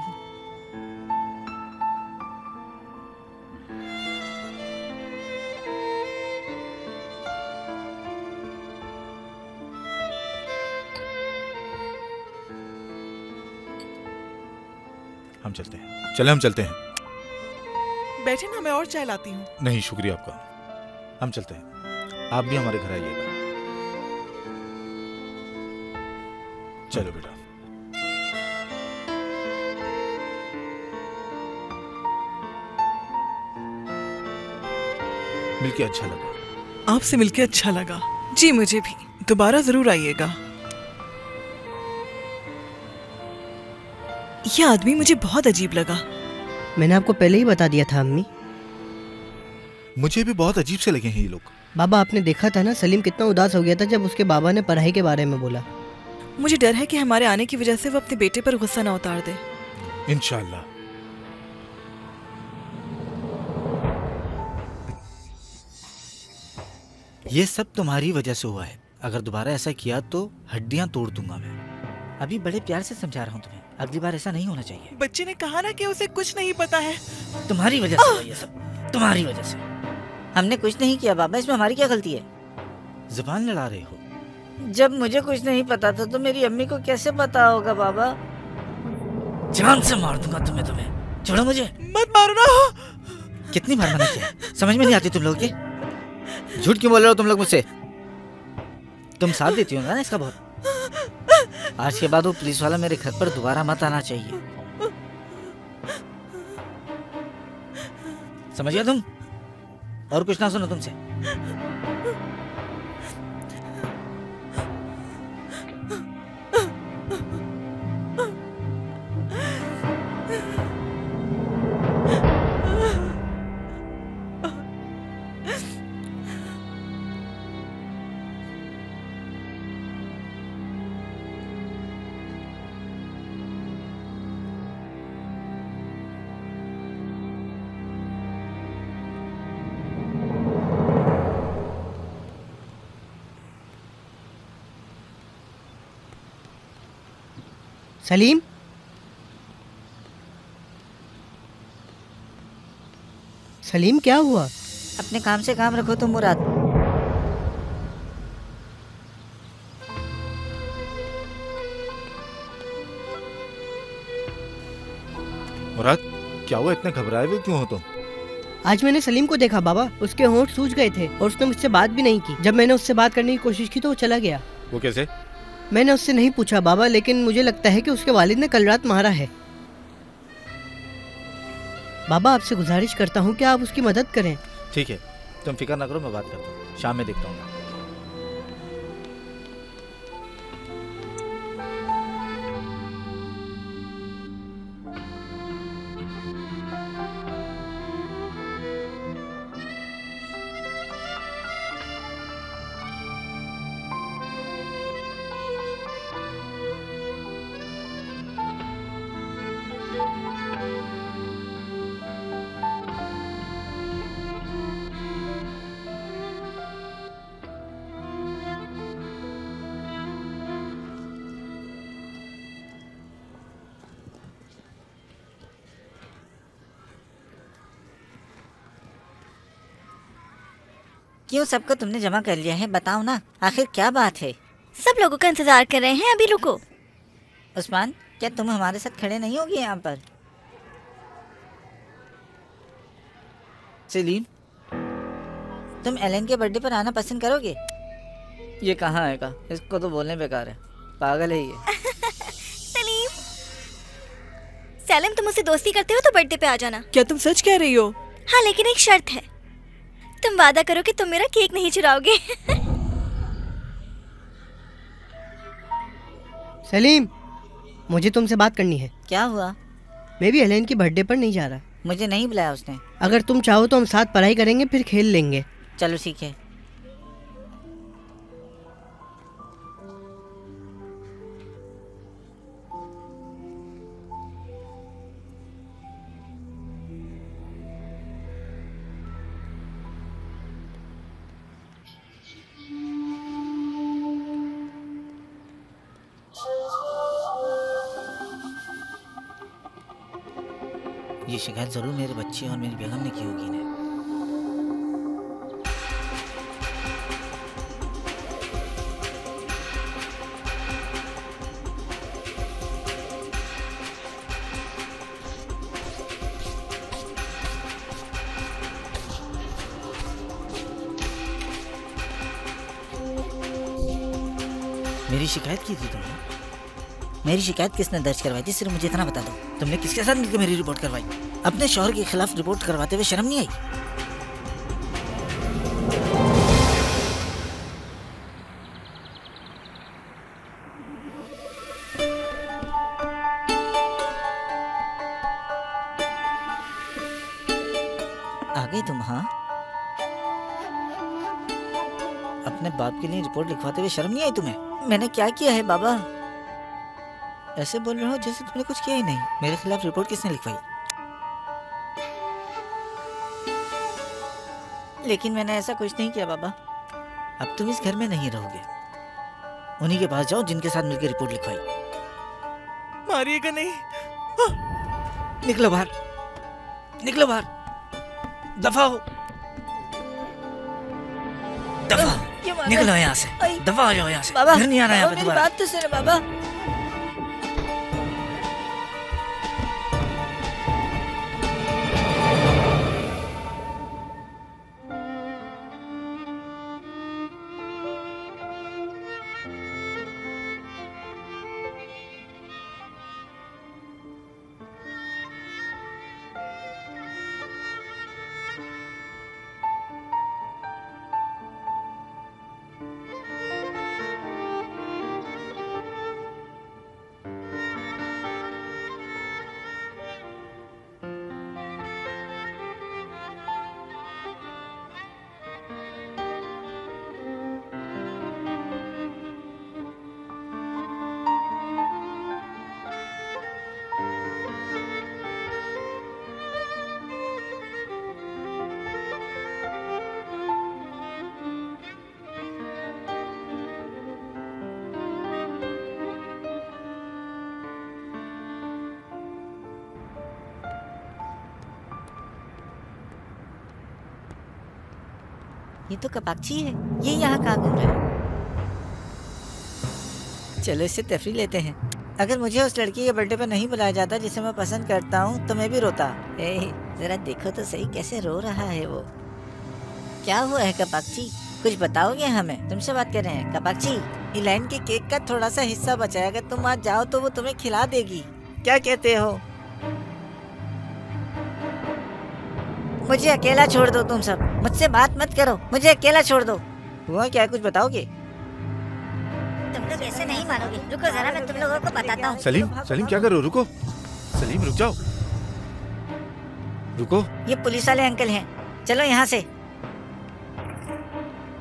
हम चलते हैं। चले, हम चलते हैं। बैठे ना, मैं और चाय लाती हूँ। नहीं शुक्रिया आपका, हम चलते हैं। आप भी हमारे घर आइएगा। चलो बेटा। मिलके अच्छा लगा। आपसे मिलके अच्छा लगा जी, मुझे भी। दोबारा जरूर आइएगा। ये आदमी मुझे बहुत अजीब लगा। मैंने आपको पहले ही बता दिया था अम्मी। मुझे भी बहुत अजीब से लगे हैं ये लोग। बाबा, आपने देखा था ना सलीम कितना उदास हो गया था जब उसके बाबा ने पढ़ाई के बारे में बोला। मुझे डर है कि हमारे आने की वजह से वो अपने बेटे पर गुस्सा ना उतार दे। इंशाल्लाह। ये सब तुम्हारी वजह से हुआ है। अगर दोबारा ऐसा किया तो हड्डियां तोड़ दूंगा मैं। अभी बड़े प्यार से समझा रहा हूँ तुम्हें, अगली बार ऐसा नहीं होना चाहिए। बच्चे ने कहा ना कि उसे कुछ नहीं पता है। तुम्हारी वजह से हुआ ये सब, तुम्हारी वजह से। हमने कुछ नहीं किया बाबा, इसमें हमारी क्या गलती है? जुबान लड़ा रहे हो। जब मुझे कुछ नहीं पता था तो मेरी अम्मी को कैसे पता होगा बाबा? जान से मार दूंगा तुम्हें। छोड़ो मुझे। मत मारो ना। कितनी बार मना किया, समझ में नहीं आती तुम लोग के। झूठ क्यों बोल रहे हो तुम लोग मुझसे? तुम साथ देती हो ना इसका बहुत। आज के बाद वो पुलिस वाला मेरे घर पर दोबारा मत आना चाहिए, समझ गया तुम? और कुछ ना सुनो तुमसे। सलीम, सलीम क्या हुआ? अपने काम से काम रखो तुम मुराद। मुराद, क्या हुआ? इतने घबराए हुए क्यों हो तुम? आज मैंने सलीम को देखा बाबा, उसके होंठ सूज गए थे और उसने मुझसे बात भी नहीं की। जब मैंने उससे बात करने की कोशिश की तो वो चला गया। वो कैसे? मैंने उससे नहीं पूछा बाबा, लेकिन मुझे लगता है कि उसके वालिद ने कल रात मारा है। बाबा, आपसे गुजारिश करता हूँ कि आप उसकी मदद करें। ठीक है, तुम फिक्र ना करो, मैं बात करता हूँ। शाम में देखता हूँ। क्यों सबको तुमने जमा कर लिया है? बताओ ना, आखिर क्या बात है? सब लोगों का इंतजार कर रहे हैं, अभी रुको। उस्मान, क्या तुम हमारे साथ खड़े नहीं होगे यहाँ पर? सलीम, तुम एलन के बर्थडे पर आना पसंद करोगे? ये कहाँ आएगा? इसको तो बोलने बेकार है, पागल है ये। सलीम, सैलम, तुम मुझसे दोस्ती करते हो तो बर्थडे पे आ जाना। क्या तुम सच कह रही हो? हाँ, लेकिन एक शर्त है। तुम वादा करो कि तुम मेरा केक नहीं चुराओगे। सलीम, मुझे तुमसे बात करनी है। क्या हुआ? मैं भी हेलेन की बर्थडे पर नहीं जा रहा। मुझे नहीं बुलाया उसने। अगर तुम चाहो तो हम साथ पढ़ाई करेंगे, फिर खेल लेंगे। चलो ठीक है। ये शिकायत जरूर मेरे बच्चे और मेरी बेगम ने की होगी ने। मेरी शिकायत की थी तुमने? मेरी शिकायत किसने दर्ज करवाई थी, सिर्फ मुझे इतना बता दो। तुमने किसके साथ मिलकर मेरी रिपोर्ट करवाई? अपने शौहर के खिलाफ रिपोर्ट करवाते हुए शर्म नहीं आई? आ गई तुम? हाँ, अपने बाप के लिए रिपोर्ट लिखवाते हुए शर्म नहीं आई तुम्हें? मैंने क्या किया है बाबा? ऐसे बोल रहे हो जैसे तुमने कुछ किया ही नहीं। मेरे खिलाफ रिपोर्ट किसने लिखवाई? लेकिन मैंने ऐसा कुछ नहीं किया बाबा। अब तुम इस घर में नहीं रहोगे। उन्हीं के पास जाओ जिनके साथ मिलकर रिपोर्ट लिखवाई। मारिएगा नहीं। निकलो बाहर, निकलो बाहर, दफा हो, दफा निकलो यहाँ से, दफा हो जाओ यहाँ से। घर नहीं आना यहाँ पे दोबारा। बात तो सुनो बाबा। ये तो कपाक्षी है, ये यहाँ कहाँ घूम रहा है? चलो इससे तफरी लेते हैं। अगर मुझे उस लड़की के बर्थडे पर नहीं बुलाया जाता जिसे मैं पसंद करता हूँ तो मैं भी रोता। जरा देखो तो सही कैसे रो रहा है वो। क्या हुआ है कपाक्षी, कुछ बताओगे हमें? तुमसे बात कर रहे हैं कपाक्षी। इलाइन के केक का थोड़ा सा हिस्सा बचा है, अगर तुम आज जाओ तो वो तुम्हें खिला देगी। क्या कहते हो? मुझे अकेला छोड़ दो तुम सब, मुझसे बात मत करो, मुझे अकेला छोड़ दो। हुआ क्या, कुछ बताओगे? तुम लोग ऐसे नहीं मानोगे, रुको जरा मैं तुम लोगों को बताता हूँ। सलीम, सलीम क्या कर रहे हो? रुको सलीम, रुक जाओ, रुको। ये पुलिस वाले अंकल हैं, चलो यहाँ से।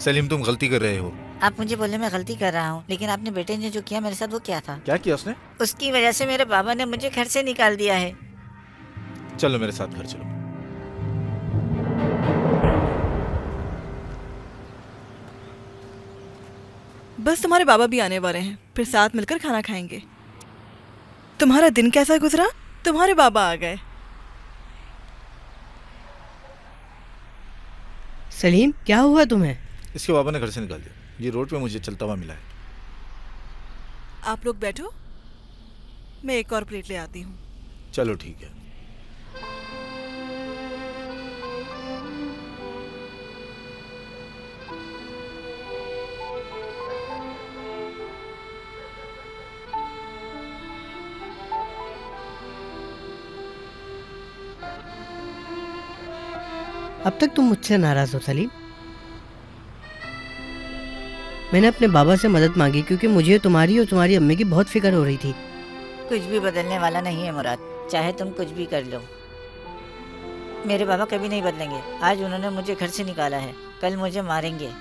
सलीम तुम गलती कर रहे हो। आप मुझे बोले मैं गलती कर रहा हूँ, लेकिन आपने बेटे ने जो किया मेरे साथ वो क्या था? क्या किया उसने? उसकी वजह से मेरे बाबा ने मुझे घर से निकाल दिया है। चलो मेरे साथ घर चलो। बस तुम्हारे बाबा भी आने वाले हैं, फिर साथ मिलकर खाना खाएंगे। तुम्हारा दिन कैसा गुजरा? तुम्हारे बाबा आ गए। सलीम क्या हुआ तुम्हें? इसके बाबा ने घर से निकाल दिया, ये रोड पे मुझे चलता हुआ मिला है। आप लोग बैठो, मैं एक और प्लेट ले आती हूँ। चलो ठीक है। अब तक तुम मुझसे नाराज हो सलीम? मैंने अपने बाबा से मदद मांगी क्योंकि मुझे तुम्हारी और तुम्हारी अम्मी की बहुत फिक्र हो रही थी। कुछ भी बदलने वाला नहीं है मुराद, चाहे तुम कुछ भी कर लो। मेरे बाबा कभी नहीं बदलेंगे। आज उन्होंने मुझे घर से निकाला है, कल मुझे मारेंगे।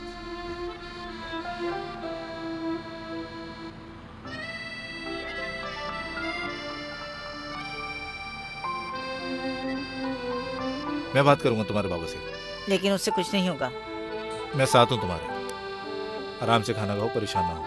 मैं बात करूंगा तुम्हारे बाबा से, लेकिन उससे कुछ नहीं होगा। मैं साथ हूं तुम्हारे। आराम से खाना खाओ, परेशान ना हो।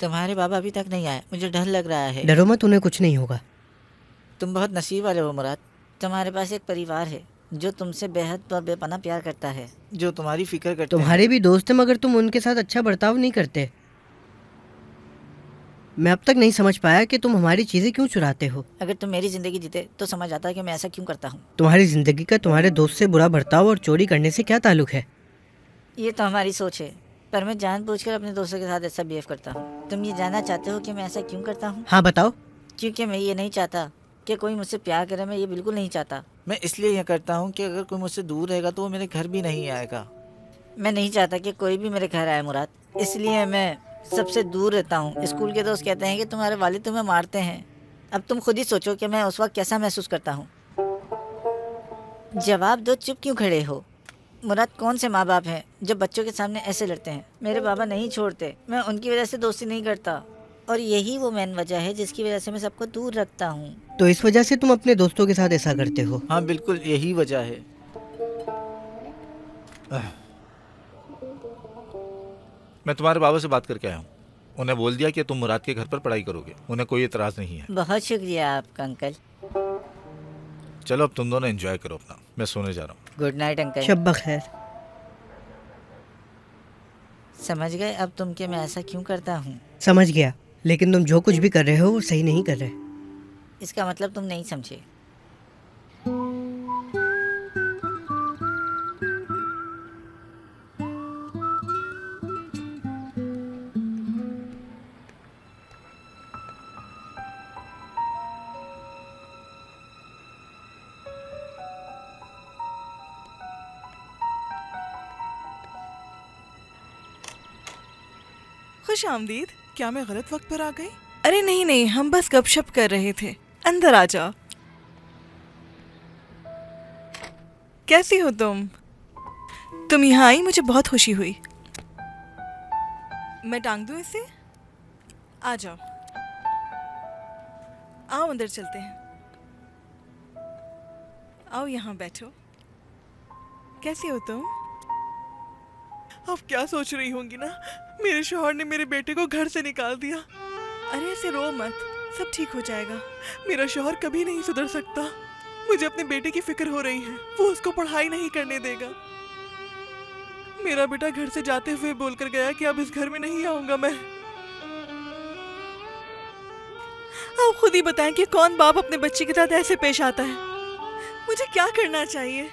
तुम्हारे बाबा अभी तक नहीं आए, मुझे डर लग रहा है। डरो मत, उन्हें कुछ नहीं होगा। तुम बहुत नसीब वाले हो मुराद, तुम्हारे पास एक परिवार है जो तुमसे बेहद और बेपनाह प्यार करता है, जो तुम्हारी फिक्र करते तुम्हारे भी दोस्त हैं, मगर तुम उनके साथ अच्छा बर्ताव नहीं करते। मैं अब तक नहीं समझ पाया कि तुम हमारी चीजें क्यों चुराते हो। अगर तुम मेरी जिंदगी जीते तो समझ आता कि मैं ऐसा क्यों करता हूँ। तुम्हारी जिंदगी का तुम्हारे दोस्त से बुरा बर्ताव और चोरी करने से क्या ताल्लुक है? ये तो हमारी सोच है, पर मैं जानबूझकर अपने दोस्तों के साथ ऐसा बिहेव करता हूँ। तुम ये जानना चाहते हो कि मैं ऐसा क्यों करता हूँ? हाँ बताओ। क्योंकि मैं ये नहीं चाहता कि कोई मुझसे प्यार करे, मैं ये बिल्कुल नहीं चाहता। मैं इसलिए ये करता हूँ कि अगर कोई मुझसे दूर रहेगा तो वो मेरे घर भी नहीं आएगा। मैं नहीं चाहता कि कोई भी मेरे घर आए मुराद, इसलिए मैं सबसे दूर रहता हूँ। स्कूल के दोस्त कहते हैं कि तुम्हारे वालिद तुम्हें मारते हैं। अब तुम खुद ही सोचो कि मैं उस वक्त कैसा महसूस करता हूँ। जवाब दो, चुप क्यों खड़े हो? मुराद, कौन से माँ बाप हैं जो बच्चों के सामने ऐसे लड़ते हैं? मेरे बाबा नहीं छोड़ते, मैं उनकी वजह से दोस्ती नहीं करता, और यही वो मेन वजह है जिसकी वजह से मैं सबको दूर रखता हूँ। तो इस वजह से तुम अपने दोस्तों के साथ ऐसा करते हो? हाँ बिल्कुल, यही वजह है। मैं तुम्हारे बाबा से बात करके आया हूँ। उन्हें बोल दिया कि तुम मुराद के घर पर पढ़ाई करोगे। उन्हें कोई एतराज नहीं है। बहुत शुक्रिया आपका अंकल। चलो अब तुम दोनों एंजॉय करो अपना, मैं सोने जा रहा हूँ। Good night uncle. शब खैर। समझ गए अब तुम कि मैं ऐसा क्यों करता हूँ? समझ गया, लेकिन तुम जो कुछ भी कर रहे हो वो सही नहीं कर रहे। इसका मतलब तुम नहीं समझे। खुश आमदीद। क्या मैं गलत वक्त पर आ गई? अरे नहीं नहीं, हम बस गपशप कर रहे थे। अंदर आ जाओ। कैसी हो तुम? तुम यहाँ आई, मुझे बहुत खुशी हुई। मैं टांग दूं इसे? आ जाओ, आओ अंदर चलते हैं। आओ यहाँ बैठो। कैसी हो तुम? आप क्या सोच रही होंगी ना, मेरे शौहर ने मेरे बेटे को घर से निकाल दिया। अरे ऐसे रो मत, सब ठीक हो जाएगा। मेरा शौहर कभी नहीं सुधर सकता। मुझे अपने बेटे की फिक्र हो रही है, वो उसको पढ़ाई नहीं करने देगा। मेरा बेटा घर से जाते हुए बोलकर गया कि अब इस घर में नहीं आऊंगा मैं। आप खुद ही बताएं कि कौन बाप अपने बच्चे के साथ ऐसे पेश आता है। मुझे क्या करना चाहिए?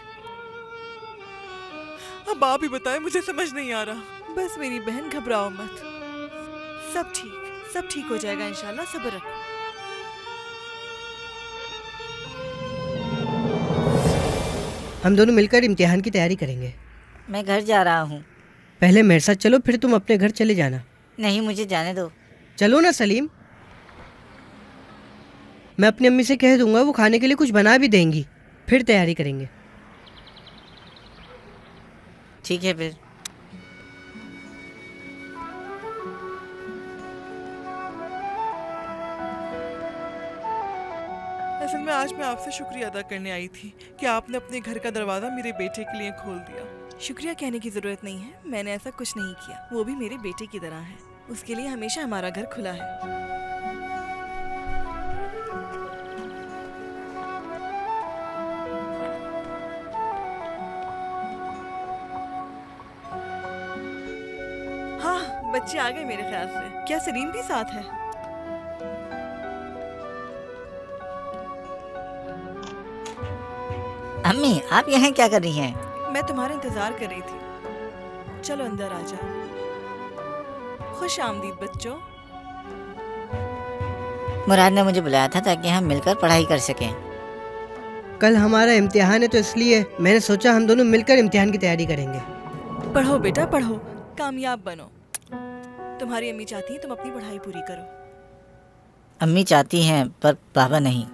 अब आप ही बताएं, मुझे समझ नहीं आ रहा। बस मेरी बहन, घबराओ मत, सब ठीक हो जाएगा इंशाल्लाह, सब्र रखो। हम दोनों मिलकर इम्तिहान की तैयारी करेंगे। मैं घर जा रहा हूँ। पहले मेरे साथ चलो, फिर तुम अपने घर चले जाना। नहीं, मुझे जाने दो। चलो ना सलीम, मैं अपनी अम्मी से कह दूंगा, वो खाने के लिए कुछ बना भी देंगी, फिर तैयारी करेंगे। ठीक है फिर। असल में आज मैं आपसे शुक्रिया अदा करने आई थी कि आपने अपने घर का दरवाजा मेरे बेटे के लिए खोल दिया। शुक्रिया कहने की जरूरत नहीं है, मैंने ऐसा कुछ नहीं किया। वो भी मेरे बेटे की तरह है, उसके लिए हमेशा हमारा घर खुला है। हाँ, बच्चे आ गए मेरे ख्याल से। क्या सलीम भी साथ है? अम्मी, आप यहाँ क्या कर रही हैं? मैं तुम्हारा इंतजार कर रही थी। चलो अंदर आ जाओ। खुश आमदीद बच्चों। मुराद ने मुझे बुलाया था ताकि हम मिलकर पढ़ाई कर सकें। कल हमारा इम्तिहान है, तो इसलिए मैंने सोचा हम दोनों मिलकर इम्तिहान की तैयारी करेंगे। पढ़ो बेटा पढ़ो, कामयाब बनो। तुम्हारी अम्मी चाहती हैं तुम अपनी पढ़ाई पूरी करो। अम्मी चाहती हैं, पर पापा नहीं।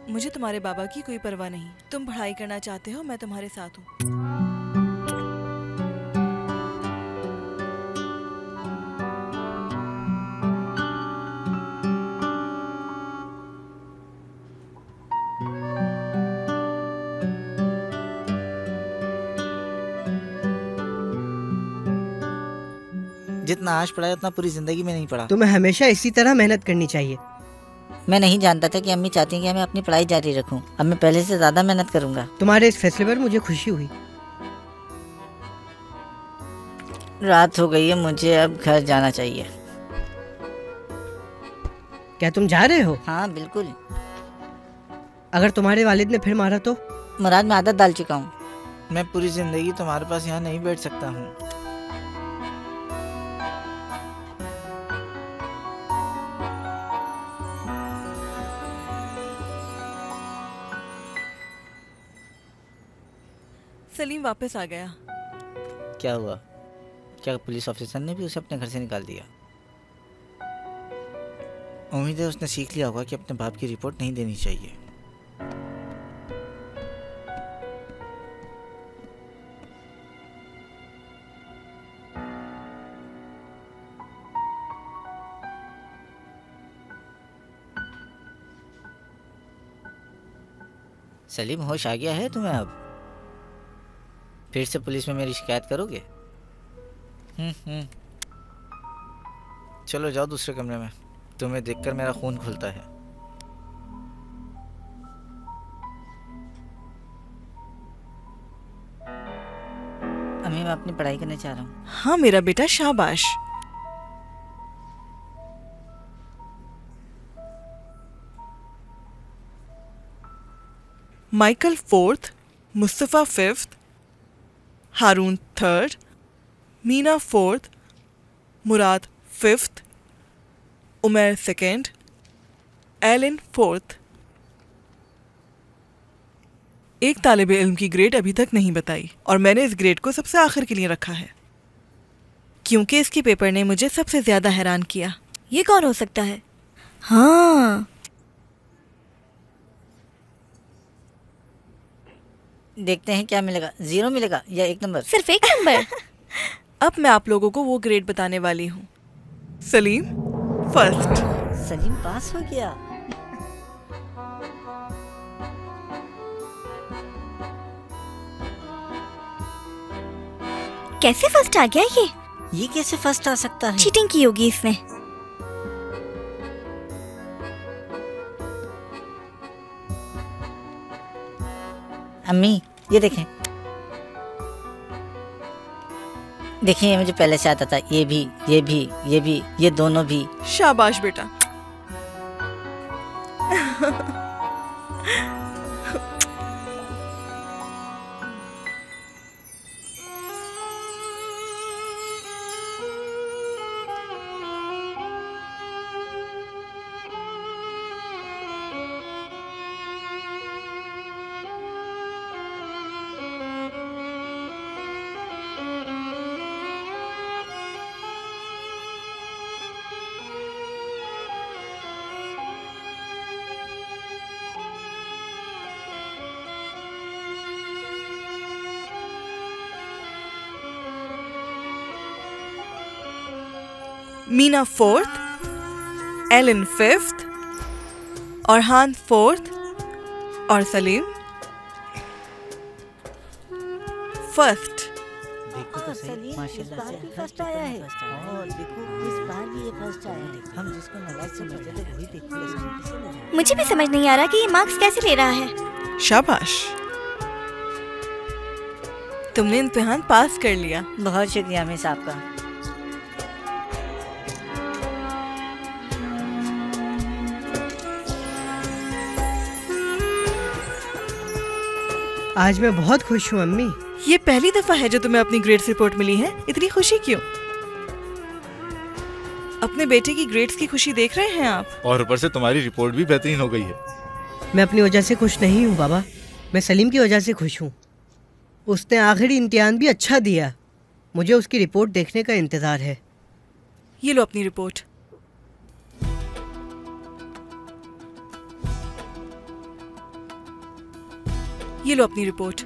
मुझे तुम्हारे बाबा की कोई परवाह नहीं। तुम पढ़ाई करना चाहते हो, मैं तुम्हारे साथ हूँ। जितना आज पढ़ा है उतना पूरी जिंदगी में नहीं पढ़ा। तुम्हें हमेशा इसी तरह मेहनत करनी चाहिए। मैं नहीं जानता था कि अम्मी चाहती हैं कि मैं अपनी पढ़ाई जारी रखूं। अब मैं पहले से ज्यादा मेहनत करूंगा। तुम्हारे इस फैसले पर मुझे खुशी हुई। रात हो गई है, मुझे अब घर जाना चाहिए। क्या तुम जा रहे हो? हाँ बिल्कुल। अगर तुम्हारे वालिद ने फिर मारा तो? मुराद, मैं आदत डाल चुका हूँ। मैं पूरी जिंदगी तुम्हारे पास यहाँ नहीं बैठ सकता हूँ। सलीम वापस आ गया। क्या हुआ? क्या पुलिस ऑफिसर ने भी उसे अपने घर से निकाल दिया? उम्मीद है उसने सीख लिया होगा कि अपने बाप की रिपोर्ट नहीं देनी चाहिए। सलीम, होश आ गया है तुम्हें अब? फिर से पुलिस में मेरी शिकायत करोगे? चलो जाओ दूसरे कमरे में। तुम्हें देखकर मेरा खून खुलता है। अम्मी, मैं अपनी पढ़ाई करने चाह रहा हूँ। हाँ मेरा बेटा, शाबाश। Michael 4th, Mustafa 5th, Haroon 3rd, Meena 4th, Murad 5th, Umar 2nd, Alan 4th। एक तालिब इल्म की ग्रेड अभी तक नहीं बताई और मैंने इस ग्रेड को सबसे आखिर के लिए रखा है क्योंकि इसके पेपर ने मुझे सबसे ज्यादा हैरान किया। ये कौन हो सकता है? हाँ, देखते हैं क्या मिलेगा। 0 मिलेगा या 1 नंबर? सिर्फ 1 नंबर। अब मैं आप लोगों को वो ग्रेड बताने वाली हूँ। सलीम 1st। सलीम पास हो गया। कैसे फर्स्ट आ गया ये? ये कैसे फर्स्ट आ सकता है? चीटिंग की होगी इसने। अम्मी, ये देखें। देखिए, ये मुझे पहले से आता था। ये भी, ये भी, ये भी, ये दोनों भी। शाबाश बेटा। Meena 4th, Elon 5th, Orhan 4th और सलीम 1st। देखो तो सही, माशाल्लाह से फर्स्ट आया है। और देखो, इस बार भी ये फर्स्ट आया है। हम जिसको नालायक समझते थे वही देखो। मुझे भी समझ नहीं आ रहा कि ये मार्क्स कैसे ले रहा है। शाबाश, तुमने इम्तिहान पास कर लिया। बहुत शुक्रिया मिस आपका। आज मैं बहुत खुश हूँ अम्मी। ये पहली दफा है जो तुम्हें अपनी ग्रेड्स रिपोर्ट मिली है। इतनी खुशी क्यों? अपने बेटे की ग्रेड्स की खुशी देख रहे हैं आप? और ऊपर से तुम्हारी रिपोर्ट भी बेहतरीन हो गई है। मैं अपनी वजह से खुश नहीं हूँ बाबा, मैं सलीम की वजह से खुश हूँ। उसने आखिरी इम्तिहान भी अच्छा दिया। मुझे उसकी रिपोर्ट देखने का इंतज़ार है। ये लो अपनी रिपोर्ट। ये लो अपनी रिपोर्ट।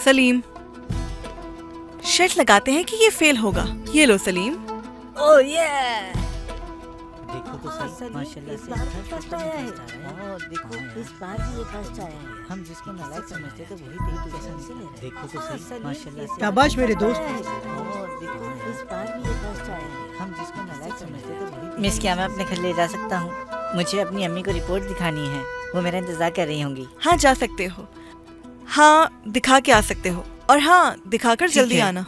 सलीम, शर्त लगाते हैं कि ये फेल होगा। ये लो सलीम। ओह ये! देखो तो सही, माशाल्लाह से फर्स्ट आया है। और देखो, इस बार भी ये फर्स्ट आया है। हम जिसको नालायक समझते थे वही देखो कैसे ले रहा है। देखो तो सही, माशाल्लाह से। शाबाश मेरे दोस्त। मिस, क्या मैं अपने घर ले जा सकता हूँ? मुझे अपनी अम्मी को रिपोर्ट दिखानी है, वो मेरा इंतजार कर रही होंगी। हाँ जा सकते हो, हाँ दिखा के आ सकते हो, और हाँ दिखाकर जल्दी आना।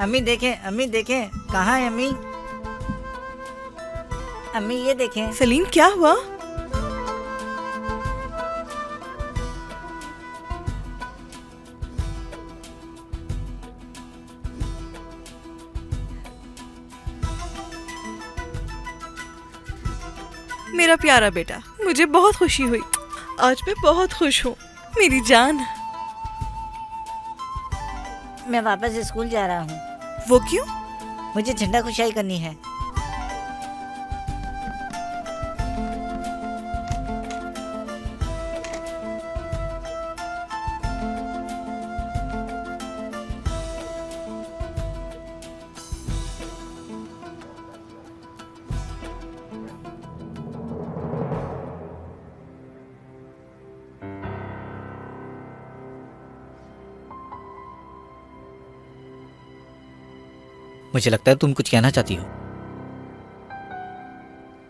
अम्मी देखें, अम्मी देखें, कहाँ है अम्मी? अम्मी ये देखें। सलीम क्या हुआ? मेरा प्यारा बेटा, मुझे बहुत खुशी हुई, आज मैं बहुत खुश हूँ मेरी जान। मैं वापस स्कूल जा रहा हूँ। वो क्यों? मुझे झंडा खुशाई करनी है। मुझे लगता है तुम कुछ कहना चाहती हो।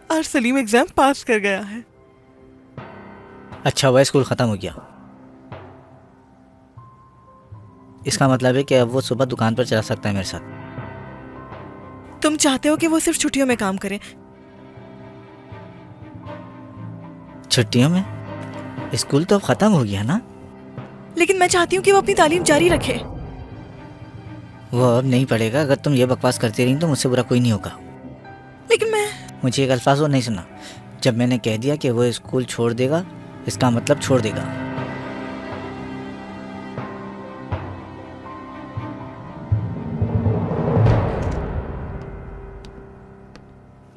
आज सलीम एग्जाम पास कर गया है। अच्छा हुआ स्कूल खत्म हो गया। इसका मतलब है कि अब वो सुबह दुकान पर चला सकता है मेरे साथ। तुम चाहते हो कि वो सिर्फ छुट्टियों में काम करे? छुट्टियों में? स्कूल तो अब खत्म हो गया ना। लेकिन मैं चाहती हूँ कि वो अपनी तालीम जारी रखे। वो अब नहीं पढ़ेगा। अगर तुम ये बकवास करती रही तो मुझसे बुरा कोई नहीं होगा। लेकिन मैं... मुझे एक अल्फाज और नहीं सुना। जब मैंने कह दिया कि वो स्कूल छोड़ देगा, इसका मतलब छोड़ देगा।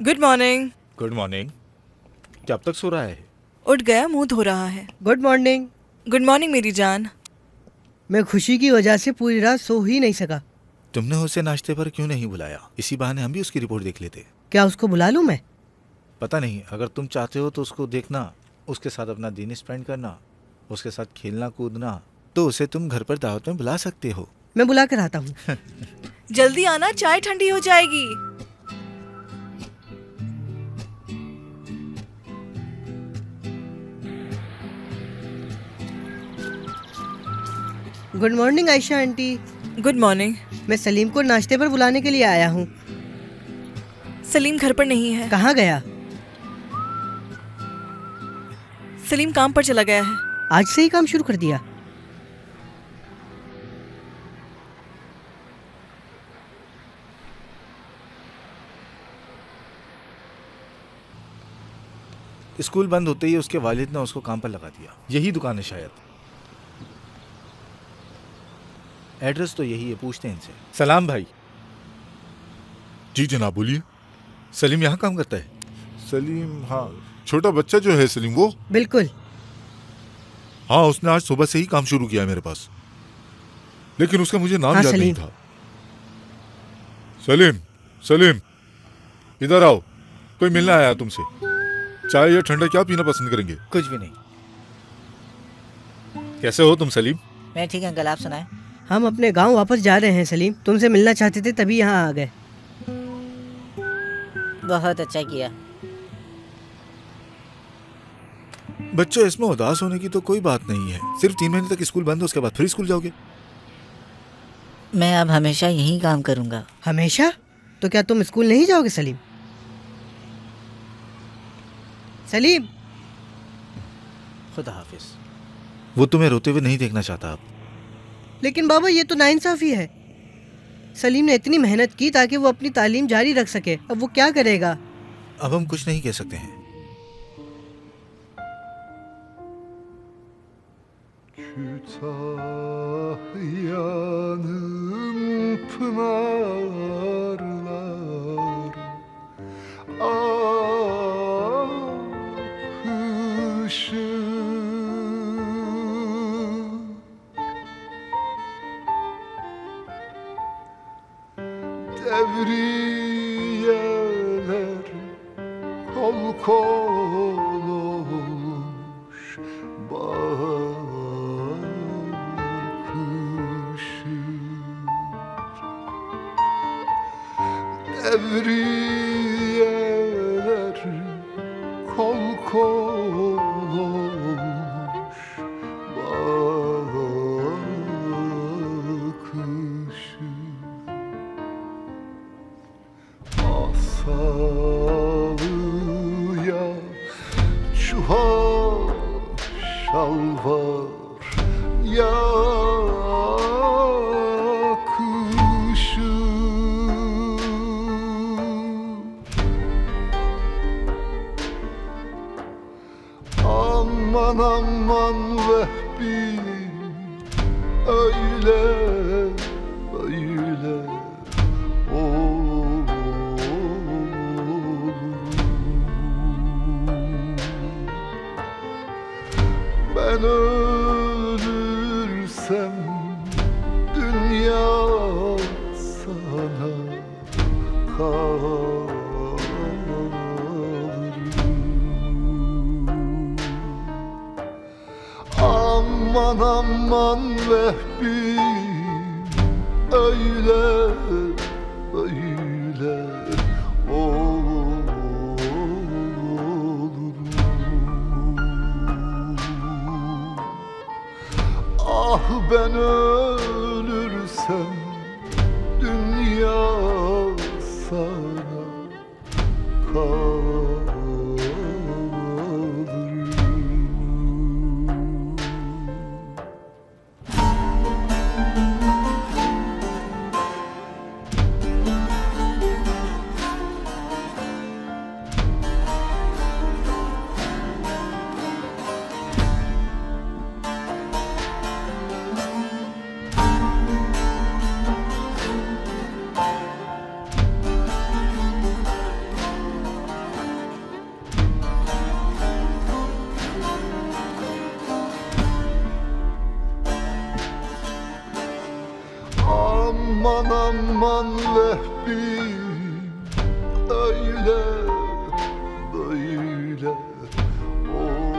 Good morning. Good morning. क्या अब तक सो रहा है? उठ गया, मुंह धो रहा है। Good morning. गुड मॉर्निंग मेरी जान। मैं खुशी की वजह से पूरी रात सो ही नहीं सका। तुमने उसे नाश्ते पर क्यों नहीं बुलाया? इसी बहाने हम भी उसकी रिपोर्ट देख लेते। क्या उसको बुला लूं मैं? पता नहीं, अगर तुम चाहते हो तो उसको देखना, उसके साथ अपना दिन स्पेंड करना, उसके साथ खेलना कूदना, तो उसे तुम घर पर दावत में बुला सकते हो। मैं बुला कर आता हूँ। जल्दी आना, चाय ठंडी हो जाएगी। Good morning Ayesha aunty. Good morning. मैं सलीम को नाश्ते पर बुलाने के लिए आया हूँ। सलीम घर पर नहीं है। कहाँ गया? सलीम काम पर चला गया है। आज से ही काम शुरू कर दिया? स्कूल बंद होते ही उसके वालिद ने उसको काम पर लगा दिया। यही दुकान है शायद। एड्रेस तो यही है, पूछते हैं इनसे। सलाम भाई। जी जनाब, बोलिए। सलीम यहाँ काम करता है? सलीम? हाँ, छोटा बच्चा जो है सलीम, वो? बिल्कुल। हाँ, उसने आज सुबह से ही काम शुरू किया है मेरे पास, लेकिन उसका मुझे नाम याद नहीं था। सलीम, सलीम, इधर आओ, कोई मिलने आया तुमसे। चाय या ठंडा क्या पीना पसंद करेंगे? कुछ भी नहीं। कैसे हो तुम सलीम? मैं ठीक अंकल, आप सुनाएं। हम अपने गांव वापस जा रहे हैं सलीम, तुमसे मिलना चाहते थे तभी यहाँ आ गए। बहुत अच्छा किया। बच्चों, इसमें उदास होने की तो कोई बात नहीं है। सिर्फ 3 महीने तक स्कूल बंद है, उसके बाद फिर स्कूल जाओगे। मैं अब हमेशा यही काम करूंगा। हमेशा? तो क्या तुम स्कूल नहीं जाओगे सलीम? सलीम, खुदा हाफिज। वो तुम्हें रोते हुए नहीं देखना चाहता अब। लेकिन बाबा ये तो नाइंसाफी है। सलीम ने इतनी मेहनत की ताकि वो अपनी तालीम जारी रख सके, अब वो क्या करेगा? अब हम कुछ नहीं कह सकते हैं। Devriyeler kol kol olmuş bakışı. Evriyeler kol kol olmuş bakışı. Asalıya çuha şalvar yakışı. Aman aman Vehbi öyle öyle olur. Ben ölürsem dünya sana kalır. Aman aman Vehbi öyle öyle olur. Ah ben ölürsem dünya sana kalır. Aman aman Vehbi öyle böyle olur.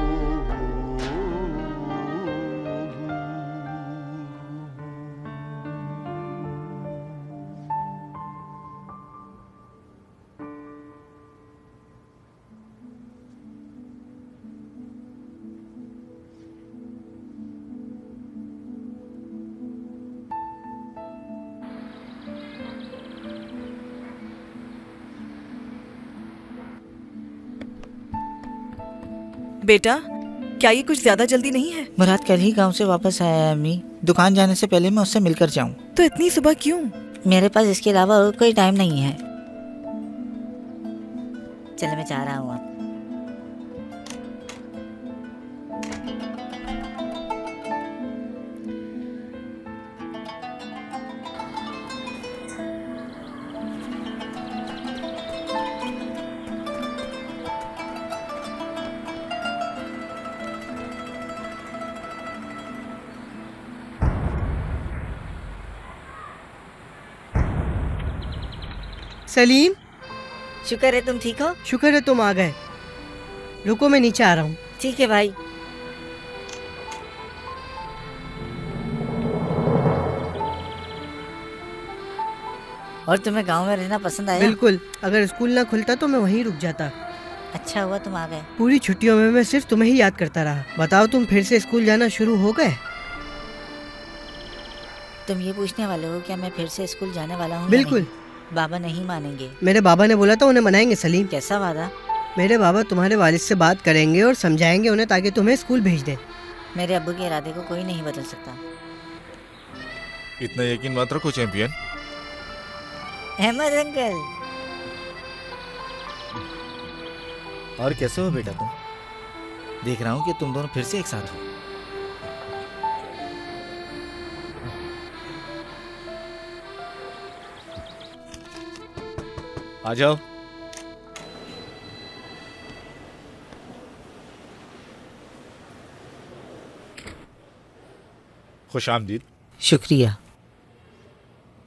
बेटा, क्या ये कुछ ज्यादा जल्दी नहीं है? मुराद कल ही गांव से वापस आया है अम्मी। दुकान जाने से पहले मैं उससे मिलकर जाऊं। तो इतनी सुबह क्यों? मेरे पास इसके अलावा और कोई टाइम नहीं है। चल मैं जा रहा हूँ अब। सलीम, शुक्र है तुम ठीक हो। शुक्र है तुम आ गए। रुको मैं नीचे आ रहा हूँ। ठीक है भाई। और तुम्हें गांव में रहना पसंद आया? बिल्कुल, अगर स्कूल ना खुलता तो मैं वहीं रुक जाता। अच्छा हुआ तुम आ गए। पूरी छुट्टियों में मैं सिर्फ तुम्हें ही याद करता रहा। बताओ, तुम फिर से स्कूल जाना शुरू हो गए? तुम ये पूछने वाले हो क्या मैं फिर से स्कूल जाने वाला हूँ? बिल्कुल। बाबा नहीं मानेंगे। मेरे बाबा ने बोला था उन्हें मनाएंगे। सलीम, कैसा वादा? मेरे बाबा तुम्हारे वालिद से बात करेंगे और समझाएंगे उन्हें ताकि तुम्हें स्कूल भेज दें। मेरे अब्बू के इरादे को कोई नहीं बदल सकता। इतना यकीन मत रखो चैंपियन। अहमद अंकल। और कैसे हो बेटा तुम? देख रहा हूँ कि तुम दोनों फिर से एक साथ हो। आ जाओ। खुश आमदीद। शुक्रिया।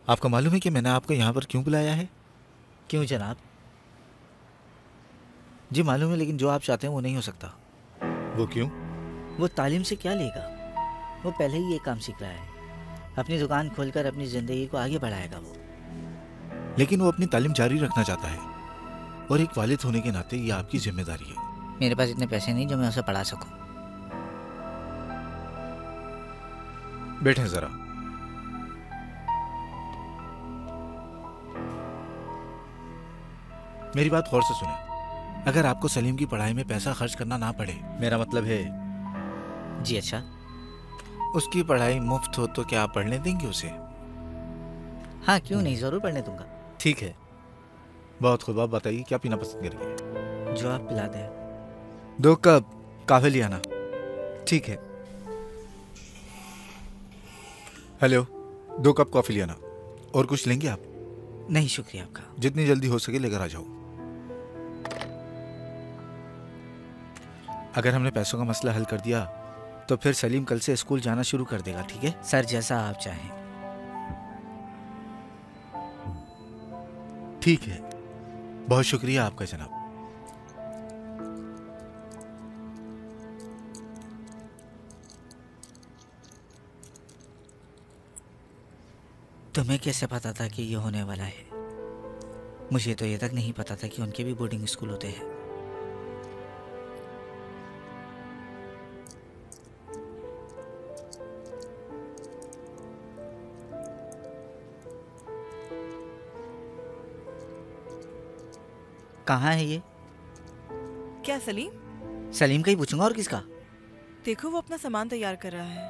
आपको मालूम है कि मैंने आपको यहाँ पर क्यों बुलाया है? क्यों जनाब? जी मालूम है, लेकिन जो आप चाहते हैं वो नहीं हो सकता। वो क्यों? वो तालीम से क्या लेगा? वो पहले ही ये काम सीख रहा है। अपनी दुकान खोलकर अपनी ज़िंदगी को आगे बढ़ाएगा वो। लेकिन वो अपनी तालीम जारी रखना चाहता है और एक वालिद होने के नाते ये आपकी जिम्मेदारी है। मेरे पास इतने पैसे नहीं जो मैं उसे पढ़ा सकूं। बैठें जरा। मेरी बात गौर से सुने। अगर आपको सलीम की पढ़ाई में पैसा खर्च करना ना पड़े, मेरा मतलब है जी अच्छा, उसकी पढ़ाई मुफ्त हो, तो क्या आप पढ़ने देंगे उसे? हाँ क्यों नहीं, जरूर पढ़ने दूंगा। ठीक है, बहुत खूब। आप बताइए क्या पीना पसंद करेंगे? जो आप पिला दें। 2 कप काफे ले आना। ठीक है। हेलो, 2 कप कॉफी ले आना। और कुछ लेंगे आप? नहीं शुक्रिया आपका। जितनी जल्दी हो सके लेकर आ जाओ। अगर हमने पैसों का मसला हल कर दिया तो फिर सलीम कल से स्कूल जाना शुरू कर देगा, ठीक है? सर जैसा आप चाहें। ठीक है, बहुत शुक्रिया आपका जनाब। तुम्हें कैसे पता था कि ये होने वाला है? मुझे तो ये तक नहीं पता था कि उनके भी बोर्डिंग स्कूल होते हैं। कहाँ है ये? क्या सलीम? सलीम का ही पूछूंगा, और किसका? देखो वो अपना सामान तैयार कर रहा है।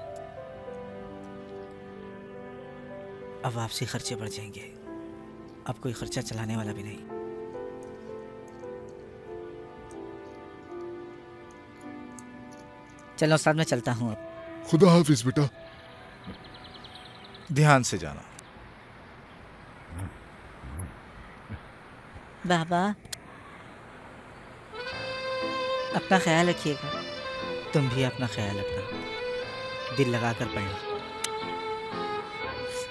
अब वापसी खर्चे बढ़ जाएंगे। अब कोई खर्चा चलाने वाला भी नहीं। चलो साथ में चलता हूँ अब। खुदा हाफिज बेटा। ध्यान से जाना। बाबा अपना ख्याल रखिएगा। तुम भी अपना ख्याल रखना, दिल लगा कर पढ़ना।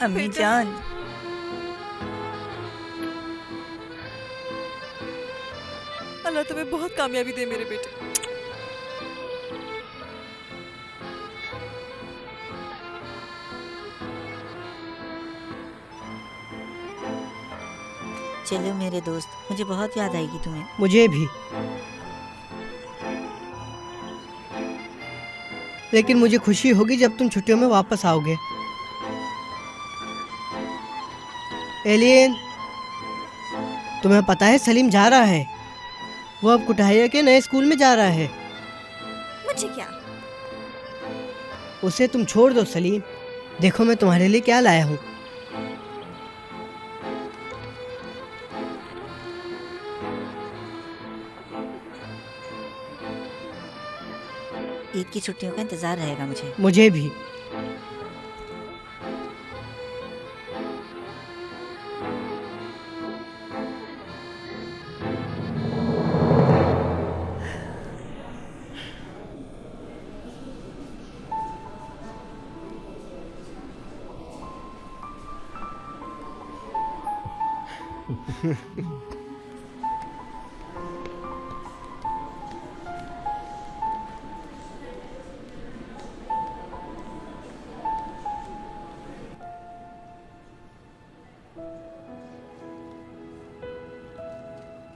अम्मी जान। अल्लाह तुम्हें बहुत कामयाबी दे मेरे बेटे। चलो मेरे दोस्त, मुझे बहुत याद आएगी तुम्हें। मुझे भी। लेकिन मुझे खुशी होगी जब तुम छुट्टियों में वापस आओगे। एलियन, तुम्हें पता है सलीम जा रहा है। वो अब कुटाहिया के नए स्कूल में जा रहा है। मुझे क्या? उसे तुम छोड़ दो सलीम। देखो मैं तुम्हारे लिए क्या लाया हूँ। ईद की छुट्टियों का इंतजार रहेगा मुझे। मुझे भी।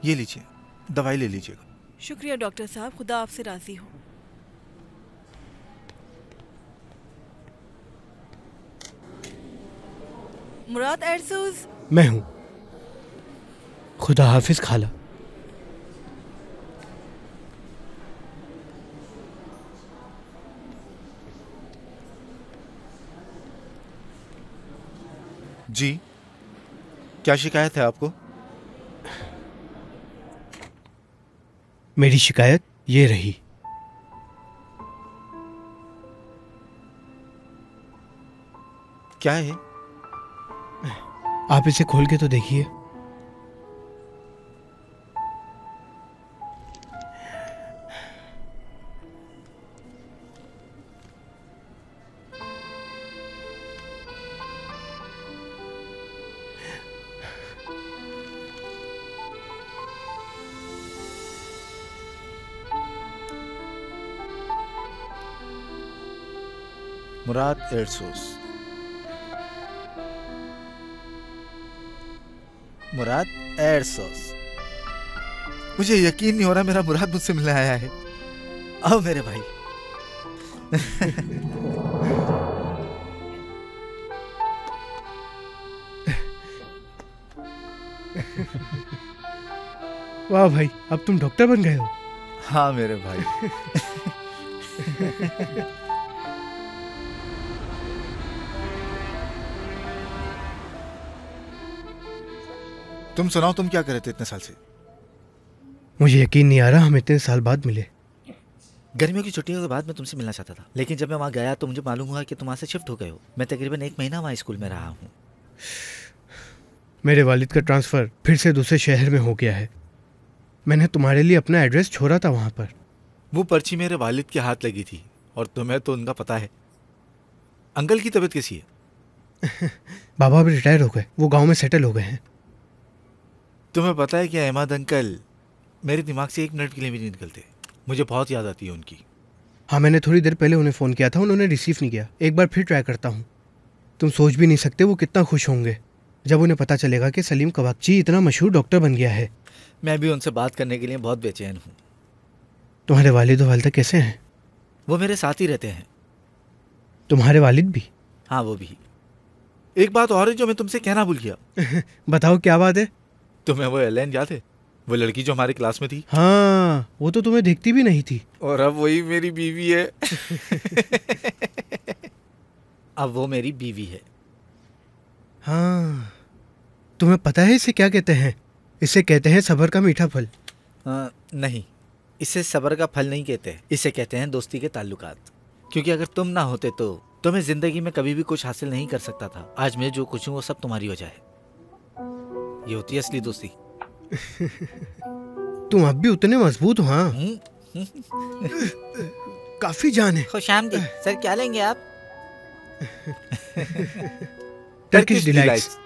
ये लीजिए, दवाई ले लीजिएगा। शुक्रिया डॉक्टर साहब, खुदा आपसे राजी हो। मुराद एरसूज। मैं हूँ। खुदा हाफिज खाला। जी, क्या शिकायत है आपको? मेरी शिकायत ये रही। क्या है? आप इसे खोल के तो देखिए। मुराद एरसूस, मुराद एयर सॉस। मुझे यकीन नहीं हो रहा मेरा मुराद मुझसे मिलने आया है। आओ मेरे भाई। वाह भाई, अब तुम डॉक्टर बन गए हो। हाँ मेरे भाई। तुम सुनाओ, तुम क्या कर रहे थे इतने साल से? मुझे यकीन नहीं आ रहा हम इतने साल बाद मिले। गर्मियों की छुट्टियों के बाद मैं तुमसे मिलना चाहता था, लेकिन जब मैं वहाँ गया तो मुझे मालूम हुआ कि तुम वहाँ से शिफ्ट हो गए हो। मैं तकरीबन 1 महीना वहाँ स्कूल में रहा हूँ। मेरे वालिद का ट्रांसफ़र फिर से दूसरे शहर में हो गया है। मैंने तुम्हारे लिए अपना एड्रेस छोड़ा था वहाँ पर। वो पर्ची मेरे वालिद के हाथ लगी थी और तुम्हें तो उनका पता है। अंकल की तबीयत कैसी है? बाबा भी रिटायर हो गए, वो गांव में सेटल हो गए हैं। तुम्हें पता है कि अहमद अंकल मेरे दिमाग से 1 मिनट के लिए भी नहीं निकलते। मुझे बहुत याद आती है उनकी। हाँ, मैंने थोड़ी देर पहले उन्हें फ़ोन किया था, उन्होंने रिसीव नहीं किया। एक बार फिर ट्राई करता हूँ। तुम सोच भी नहीं सकते वो कितना खुश होंगे जब उन्हें पता चलेगा कि सलीम कबाकची इतना मशहूर डॉक्टर बन गया है। मैं भी उनसे बात करने के लिए बहुत बेचैन हूँ। तुम्हारे वालिद और वालिदा कैसे हैं? वो मेरे साथ ही रहते हैं। तुम्हारे वालिद भी? हाँ, वो भी। एक बात और है जो मैं तुमसे कहना भूल गया। बताओ, क्या बात है? तुम्हें वो एलेन याद है? वो लड़की जो हमारे क्लास में थी। हाँ, वो तो तुम्हें दिखती भी नहीं थी। और अब वही मेरी बीवी है। अब वो मेरी बीवी है। हाँ, तुम्हें पता है इसे क्या कहते हैं? इसे कहते हैं सब्र का मीठा फल। नहीं, इसे सब्र का फल नहीं कहते, इसे कहते हैं दोस्ती के ताल्लुकात। क्योंकि अगर तुम ना होते तो मैं जिंदगी में कभी भी कुछ हासिल नहीं कर सकता था। आज मैं जो कुछ हूँ वो सब तुम्हारी वजह है। ये होती है असली दोस्ती। तुम अब भी उतने मजबूत हो। हाँ, काफी जान है। खुशामदीद सर, क्या लेंगे आप? Turkish delights.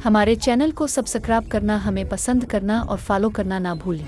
हमारे चैनल को सब्सक्राइब करना, हमें पसंद करना और फॉलो करना ना भूलें।